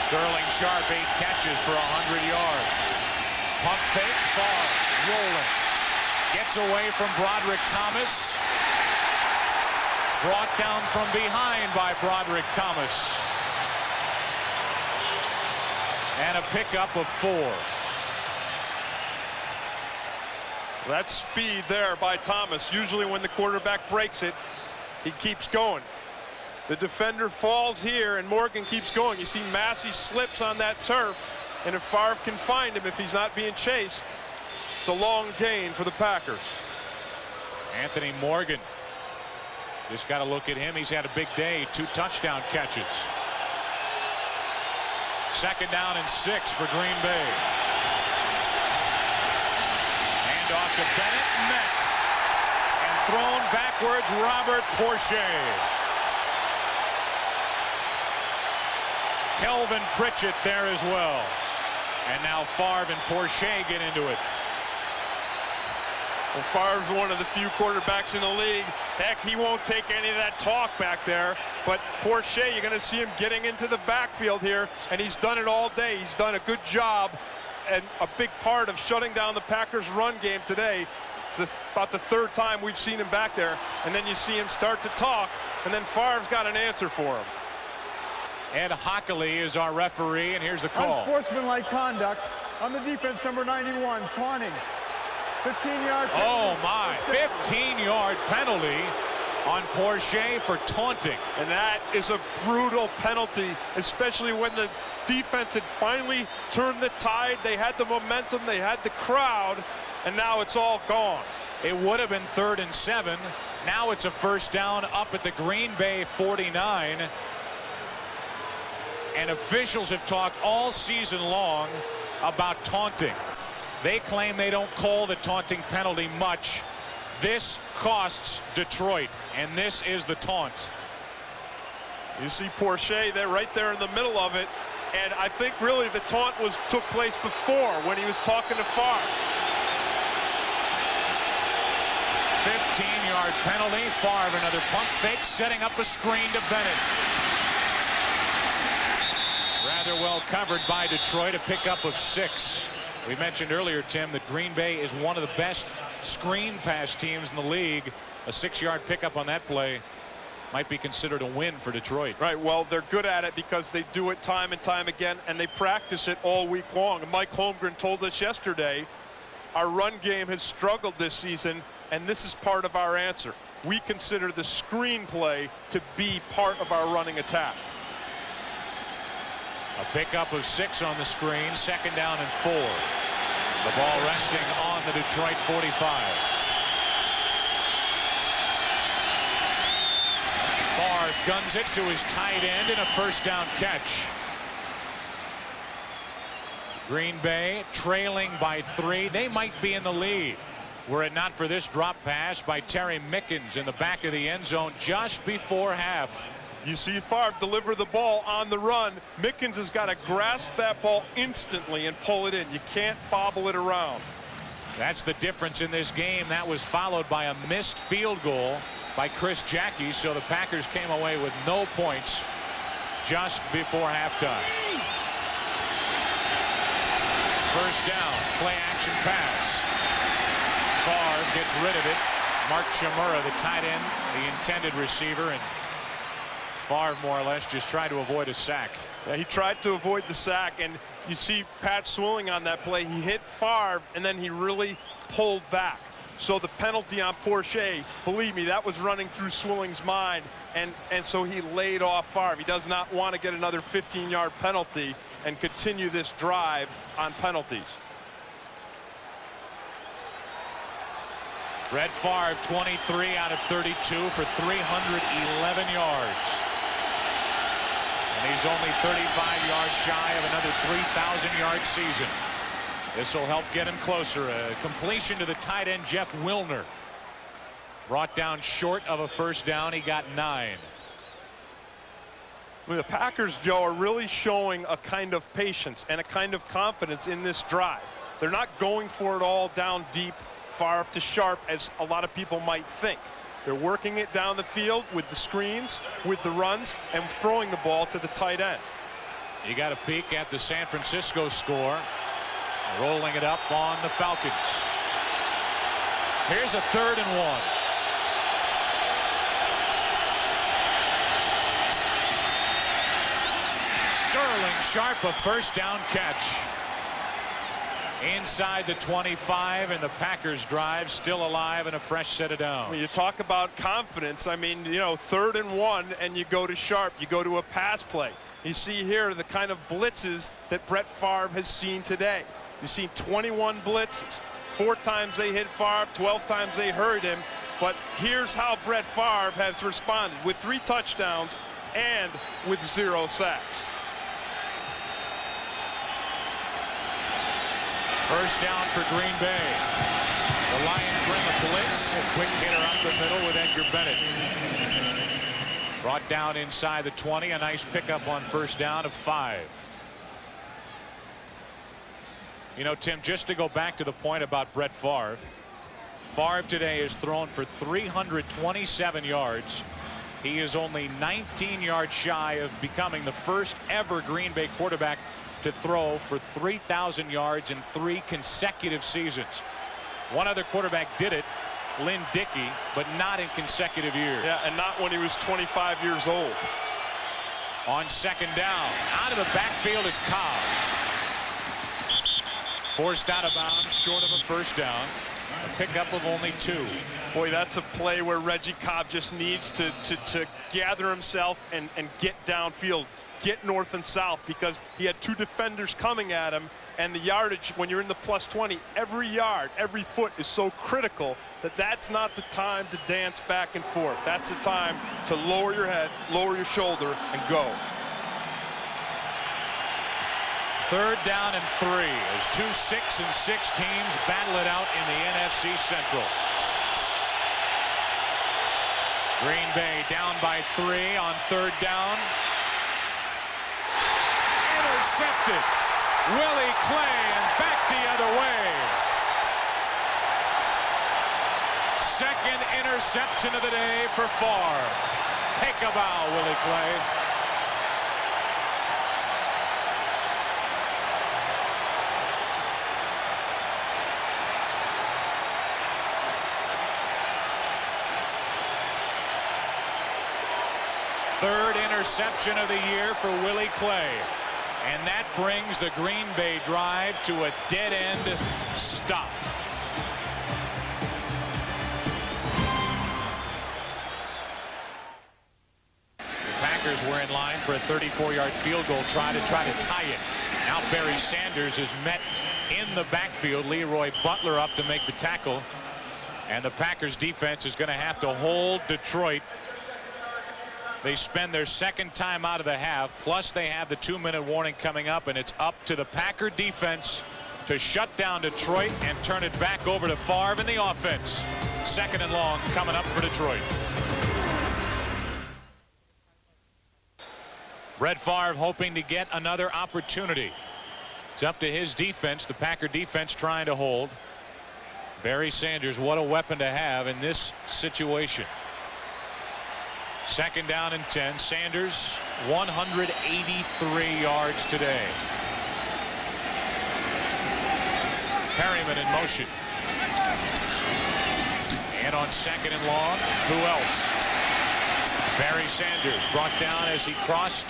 Sterling Sharp, 8 catches for 100 yards. Pump fake, Favre rolling. Gets away from Broderick Thomas. Brought down from behind by Broderick Thomas. And a pickup of 4. That's speed there by Thomas. Usually when the quarterback breaks it, he keeps going. The defender falls here, and Morgan keeps going. You see Massey slips on that turf, and if Favre can find him, if he's not being chased, it's a long gain for the Packers. Anthony Morgan. Just got to look at him. He's had a big day. 2 touchdown catches. 2nd down and 6 for Green Bay. Off to Bennett, met, and thrown backwards, Robert Porsche. Kelvin Pritchett there as well. And now Favre and Porsche get into it. Well, Favre's one of the few quarterbacks in the league. Heck, he won't take any of that talk back there. But Porsche, you're going to see him getting into the backfield here, and he's done it all day. He's done a good job. And a big part of shutting down the Packers' run game today. It's about the 3rd time we've seen him back there. And then you see him start to talk, and then Favre's got an answer for him. Ed Hockley is our referee, and here's the call. Unsportsmanlike conduct on the defense, number 91, taunting. 15-yard penalty. Oh, my. 15-yard penalty on Porsche for taunting. And that is a brutal penalty, especially when the defense had finally turned the tide. They had the momentum, they had the crowd, and now it's all gone. It would have been 3rd and 7. Now it's a first down up at the Green Bay 49. And officials have talked all season long about taunting. They claim they don't call the taunting penalty much. This costs Detroit, and this is the taunt. You see Porsche there, right there in the middle of it, and I think really the taunt took place before when he was talking to Favre. 15-yard penalty. Favre another pump fake, setting up a screen to Bennett. Rather well covered by Detroit, a pickup of 6. We mentioned earlier, Tim, that Green Bay is one of the best screen pass teams in the league. A 6-yard pickup on that play might be considered a win for Detroit. Right, well, they're good at it because they do it time and time again, and they practice it all week long. And Mike Holmgren told us yesterday, our run game has struggled this season, and this is part of our answer. We consider the screen play to be part of our running attack. A pickup of 6 on the screen, 2nd down and 4. The ball resting on the Detroit 45. Favre guns it to his tight end and a 1st down catch. Green Bay trailing by 3. They might be in the lead were it not for this drop pass by Terry Mickens in the back of the end zone just before half. You see Favre deliver the ball on the run. Mickens has got to grasp that ball instantly and pull it in. You can't bobble it around. That's the difference in this game. That was followed by a missed field goal by Chris Jackie, so the Packers came away with no points just before halftime. 1st down, play action pass. Favre gets rid of it. Mark Chmura, the tight end, the intended receiver, and Favre more or less just tried to avoid a sack. Yeah, he tried to avoid the sack, and you see Pat Swilling on that play. He hit Favre, and then he really pulled back. So the penalty on Porsche, believe me, that was running through Swilling's mind, and so he laid off Favre. He does not want to get another 15-yard penalty and continue this drive on penalties. Brett Favre, 23 out of 32 for 311 yards. And he's only 35 yards shy of another 3,000-yard season. This will help get him closer. A completion to the tight end, Jeff Wilner. Brought down short of a 1st down. He got 9. Well, the Packers, Joe, are really showing a kind of patience and a kind of confidence in this drive. They're not going for it all down deep, Favre to Sharp, as a lot of people might think. They're working it down the field with the screens, with the runs, and throwing the ball to the tight end. You got a peek at the San Francisco score. Rolling it up on the Falcons. Here's a 3rd and 1. Sterling Sharp, a 1st down catch. Inside the 25, and the Packers drive still alive and a fresh set of downs. When you talk about confidence, I mean, you know, 3rd and 1, and you go to Sharp, you go to a pass play. You see here the kind of blitzes that Brett Favre has seen today. You've seen 21 blitzes. 4 times they hit Favre, 12 times they hurt him. But here's how Brett Favre has responded with 3 touchdowns and with 0 sacks. 1st down for Green Bay. The Lions bring a blitz. A quick hitter up the middle with Edgar Bennett. Brought down inside the 20. A nice pickup on 1st down of 5. You know, Tim, just to go back to the point about Brett Favre. Favre today has thrown for 327 yards. He is only 19 yards shy of becoming the first ever Green Bay quarterback to throw for 3,000 yards in 3 consecutive seasons. One other quarterback did it, Lynn Dickey, but not in consecutive years. Yeah, and not when he was 25 years old. On 2nd down, out of the backfield, it's Cobb. Forced out of bounds, short of a 1st down. A pickup of only 2. Boy, that's a play where Reggie Cobb just needs to gather himself and get downfield, get north and south, because he had 2 defenders coming at him, and the yardage, when you're in the plus 20, every yard, every foot is so critical that that's not the time to dance back and forth. That's the time to lower your head, lower your shoulder, and go. 3rd down and 3 as 2 6-6 teams battle it out in the NFC Central. Green Bay down by 3 on 3rd down. Intercepted. Willie Clay and back the other way. Second interception of the day for Favre. Take a bow, Willie Clay. Third interception of the year for Willie Clay. And that brings the Green Bay drive to a dead-end stop. The Packers were in line for a 34-yard field goal try to tie it. Now Barry Sanders is met in the backfield. Leroy Butler up to make the tackle. And the Packers defense is going to have to hold Detroit. They spend their second time out of the half, plus they have the 2-minute warning coming up, and it's up to the Packer defense to shut down Detroit and turn it back over to Favre in the offense. 2nd and long coming up for Detroit. Brett Favre hoping to get another opportunity. It's up to his defense, the Packer defense trying to hold. Barry Sanders, what a weapon to have in this situation. 2nd down and 10. Sanders 183 yards today. Perryman in motion. And on 2nd and long, who else? Barry Sanders brought down as he crossed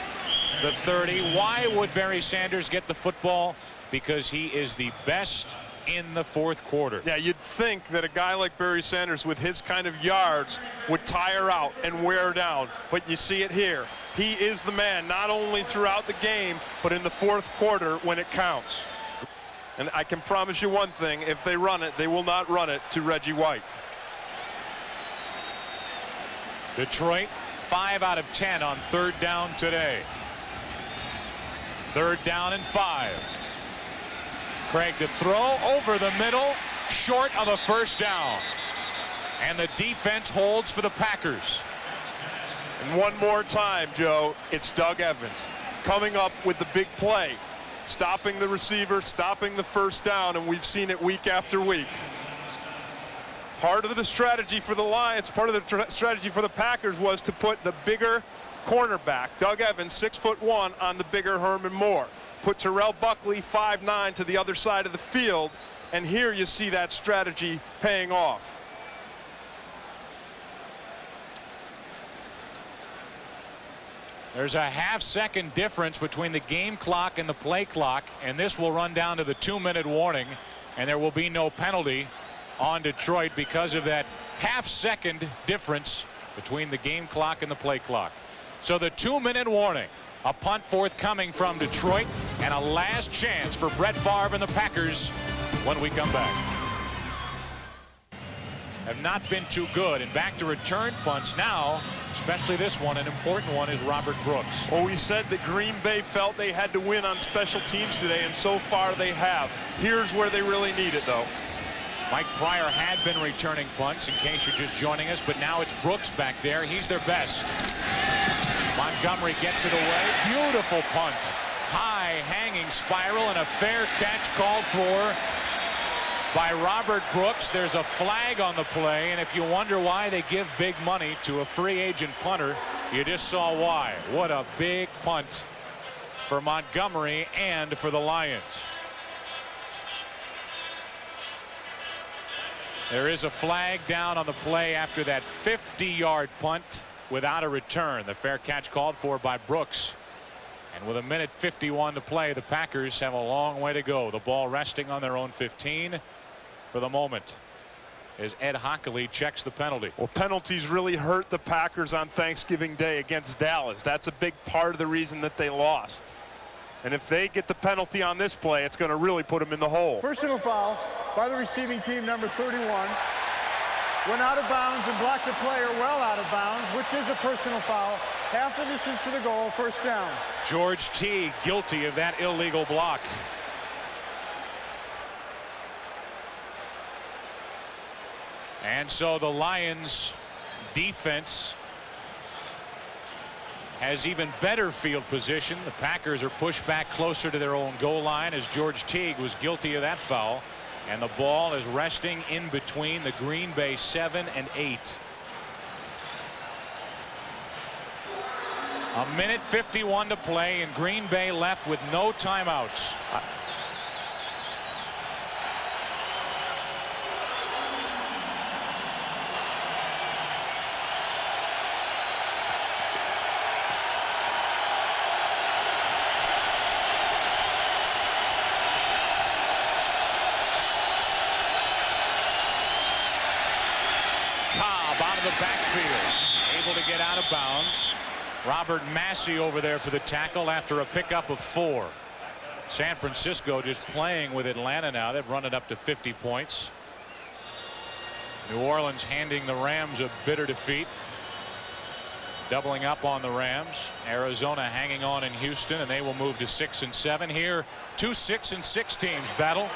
the 30. Why would Barry Sanders get the football? Because he is the best in the 4th quarter. Yeah, you'd think that a guy like Barry Sanders with his kind of yards would tire out and wear down, but you see it here. He is the man, not only throughout the game, but in the 4th quarter when it counts. And I can promise you one thing, if they run it, they will not run it to Reggie White. Detroit 5 out of 10 on 3rd down today. 3rd down and 5. Craig to throw over the middle, short of a 1st down. And the defense holds for the Packers. And one more time, Joe, it's Doug Evans coming up with the big play, stopping the receiver, stopping the 1st down, and we've seen it week after week. Part of the strategy for the Lions, part of the strategy for the Packers was to put the bigger cornerback, Doug Evans, 6'1", on the bigger Herman Moore. Put Terrell Buckley 5'9" to the other side of the field, and here you see that strategy paying off. There's a half-second difference between the game clock and the play clock, and this will run down to the 2-minute warning, and there will be no penalty on Detroit because of that half-second difference between the game clock and the play clock. So the 2-minute warning. A punt forthcoming from Detroit, and a last chance for Brett Favre and the Packers when we come back. Have not been too good, and back to return punts now, especially this one. An important one is Robert Brooks. Well, we said that Green Bay felt they had to win on special teams today, and so far they have. Here's where they really need it, though. Mike Pryor had been returning punts, in case you're just joining us, but now it's Brooks back there. He's their best. Montgomery gets it away. Beautiful punt. High hanging spiral, and a fair catch called for by Robert Brooks. There's a flag on the play, and if you wonder why they give big money to a free agent punter, you just saw why. What a big punt for Montgomery and for the Lions. There is a flag down on the play after that 50-yard punt without a return. The fair catch called for by Brooks. And with 1:51 to play, the Packers have a long way to go. The ball resting on their own 15 for the moment as Ed Hockley checks the penalty. Well, penalties really hurt the Packers on Thanksgiving Day against Dallas. That's a big part of the reason that they lost. And if they get the penalty on this play, it's going to really put them in the hole. Personal foul by the receiving team, number 31. Went out of bounds and blocked the player well out of bounds, which is a personal foul. half the distance to the goal, first down. George Teague guilty of that illegal block. And so the Lions defense has even better field position. The Packers are pushed back closer to their own goal line as George Teague was guilty of that foul. And the ball is resting in between the Green Bay 7 and 8. A minute 51 to play and Green Bay left with no timeouts. Cobb out of the backfield, able to get out of bounds. Robert Massey over there for the tackle after a pickup of 4. San Francisco just playing with Atlanta now. They've run it up to 50 points. New Orleans handing the Rams a bitter defeat. Doubling up on the Rams. Arizona hanging on in Houston, and they will move to 6 and 7 here. 2 6 and 6 teams battle.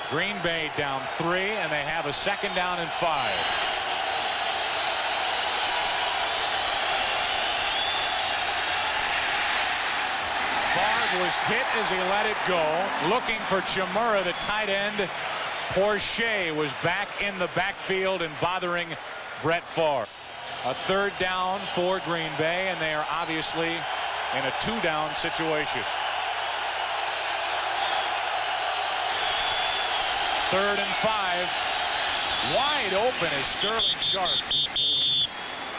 Green Bay down 3, and they have a 2nd down and 5. Was hit as he let it go. Looking for Chimura, the tight end. Porsche was back in the backfield and bothering Brett Favre. A 3rd down for Green Bay, and they are obviously in a 2-down situation. 3rd and 5. Wide open is Sterling Sharp.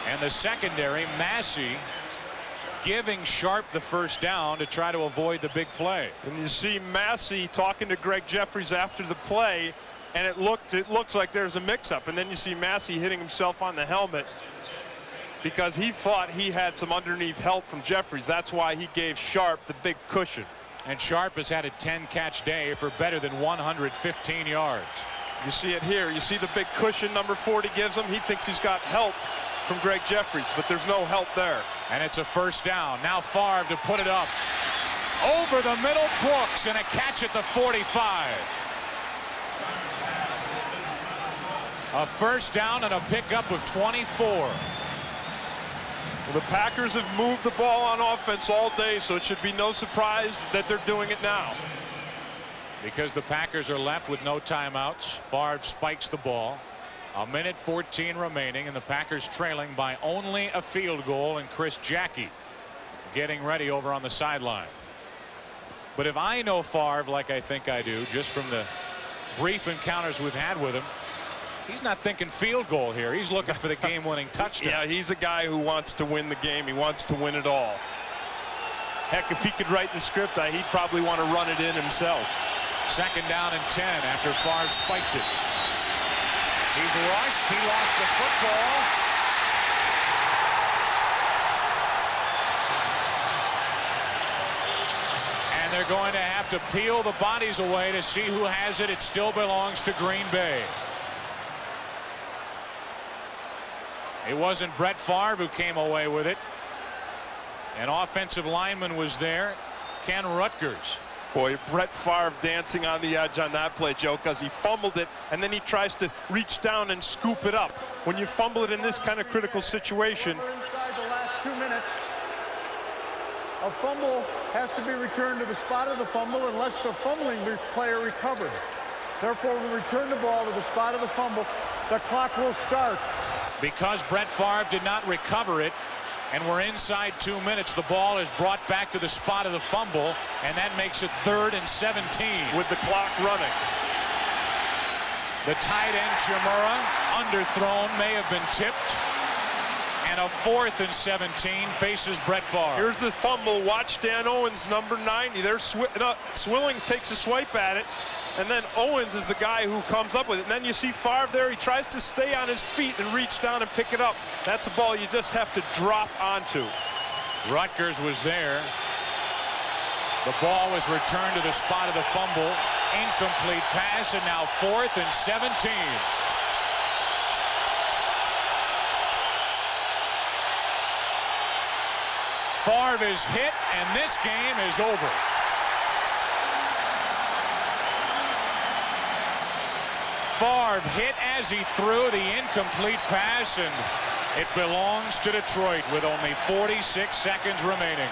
And the secondary, Massey, giving Sharp the first down to try to avoid the big play. And you see Massey talking to Greg Jeffries after the play, and it looks like there's a mix-up. And then you see Massey hitting himself on the helmet because he thought he had some underneath help from Jeffries. That's why he gave Sharp the big cushion. And Sharp has had a 10-catch day for better than 115 yards. You see it here. You see the big cushion number 40 gives him. He thinks he's got help from Greg Jeffries, but there's no help there. And it's a first down. Now Favre to put it up. Over the middle, Brooks, and a catch at the 45. A first down and a pickup of 24. Well, the Packers have moved the ball on offense all day, so it should be no surprise that they're doing it now. Because the Packers are left with no timeouts, Favre spikes the ball. A minute 14 remaining, and the Packers trailing by only a field goal, and Chris Jackie getting ready over on the sideline. But if I know Favre like I think I do, just from the brief encounters we've had with him, he's not thinking field goal here. He's looking for the game-winning touchdown. Yeah, he's a guy who wants to win the game. He wants to win it all. Heck, if he could write the script, he'd probably want to run it in himself. 2nd down and 10 after Favre spiked it. He's rushed. He lost the football. And they're going to have to peel the bodies away to see who has it. It still belongs to Green Bay. It wasn't Brett Favre who came away with it. An offensive lineman was there, Ken Rutgers. Boy, Brett Favre dancing on the edge on that play, Joe, because he fumbled it, and then he tries to reach down and scoop it up. When you fumble it in this kind of critical situation. Inside the last 2 minutes, a fumble has to be returned to the spot of the fumble unless the fumbling player recovered. Therefore, we return the ball to the spot of the fumble. The clock will start. Because Brett Favre did not recover it, and we're inside 2 minutes, the ball is brought back to the spot of the fumble, and that makes it 3rd and 17. With the clock running. The tight end, Chimura, underthrown, may have been tipped. And a 4th and 17 faces Brett Favre. Here's the fumble. Watch Dan Owens, number 90. There's Swilling takes a swipe at it. And then Owens is the guy who comes up with it. And then you see Favre there. He tries to stay on his feet and reach down and pick it up. That's a ball you just have to drop onto. Rutgers was there. The ball was returned to the spot of the fumble. Incomplete pass, and now 4th and 17. Favre is hit, and this game is over. Favre hit as he threw the incomplete pass, and it belongs to Detroit with only 46 seconds remaining.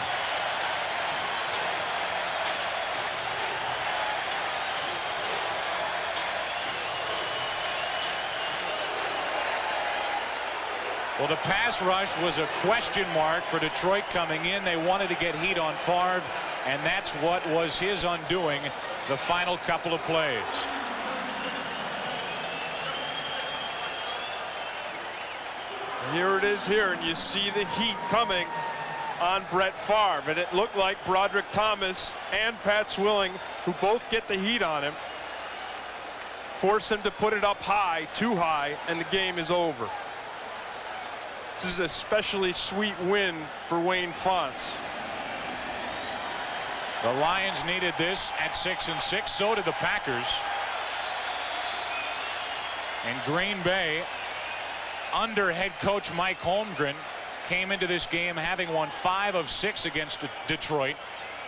Well, the pass rush was a question mark for Detroit coming in. They wanted to get heat on Favre, and that's what was his undoing the final couple of plays. Here it is here, and you see the heat coming on Brett Favre, and it looked like Broderick Thomas and Pat Swilling, who both get the heat on him, force him to put it up high, too high, and the game is over. This is a especially sweet win for Wayne Fontes. The Lions needed this at 6-6. So did the Packers. And Green Bay, under head coach Mike Holmgren, came into this game having won 5 of 6 against Detroit,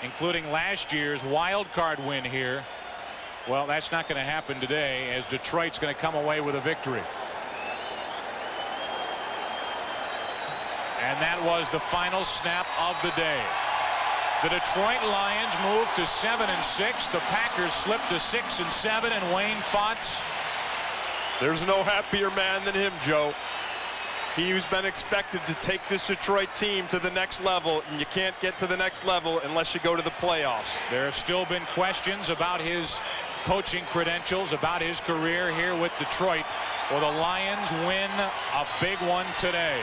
including last year's wild card win here. Well, that's not going to happen today, as Detroit's going to come away with a victory. And that was the final snap of the day. The Detroit Lions moved to 7-6. The Packers slipped to 6-7, and Wayne Fontes. There's no happier man than him, Joe. He's been expected to take this Detroit team to the next level, and you can't get to the next level unless you go to the playoffs. There have still been questions about his coaching credentials, about his career here with Detroit. Well, the Lions win a big one today.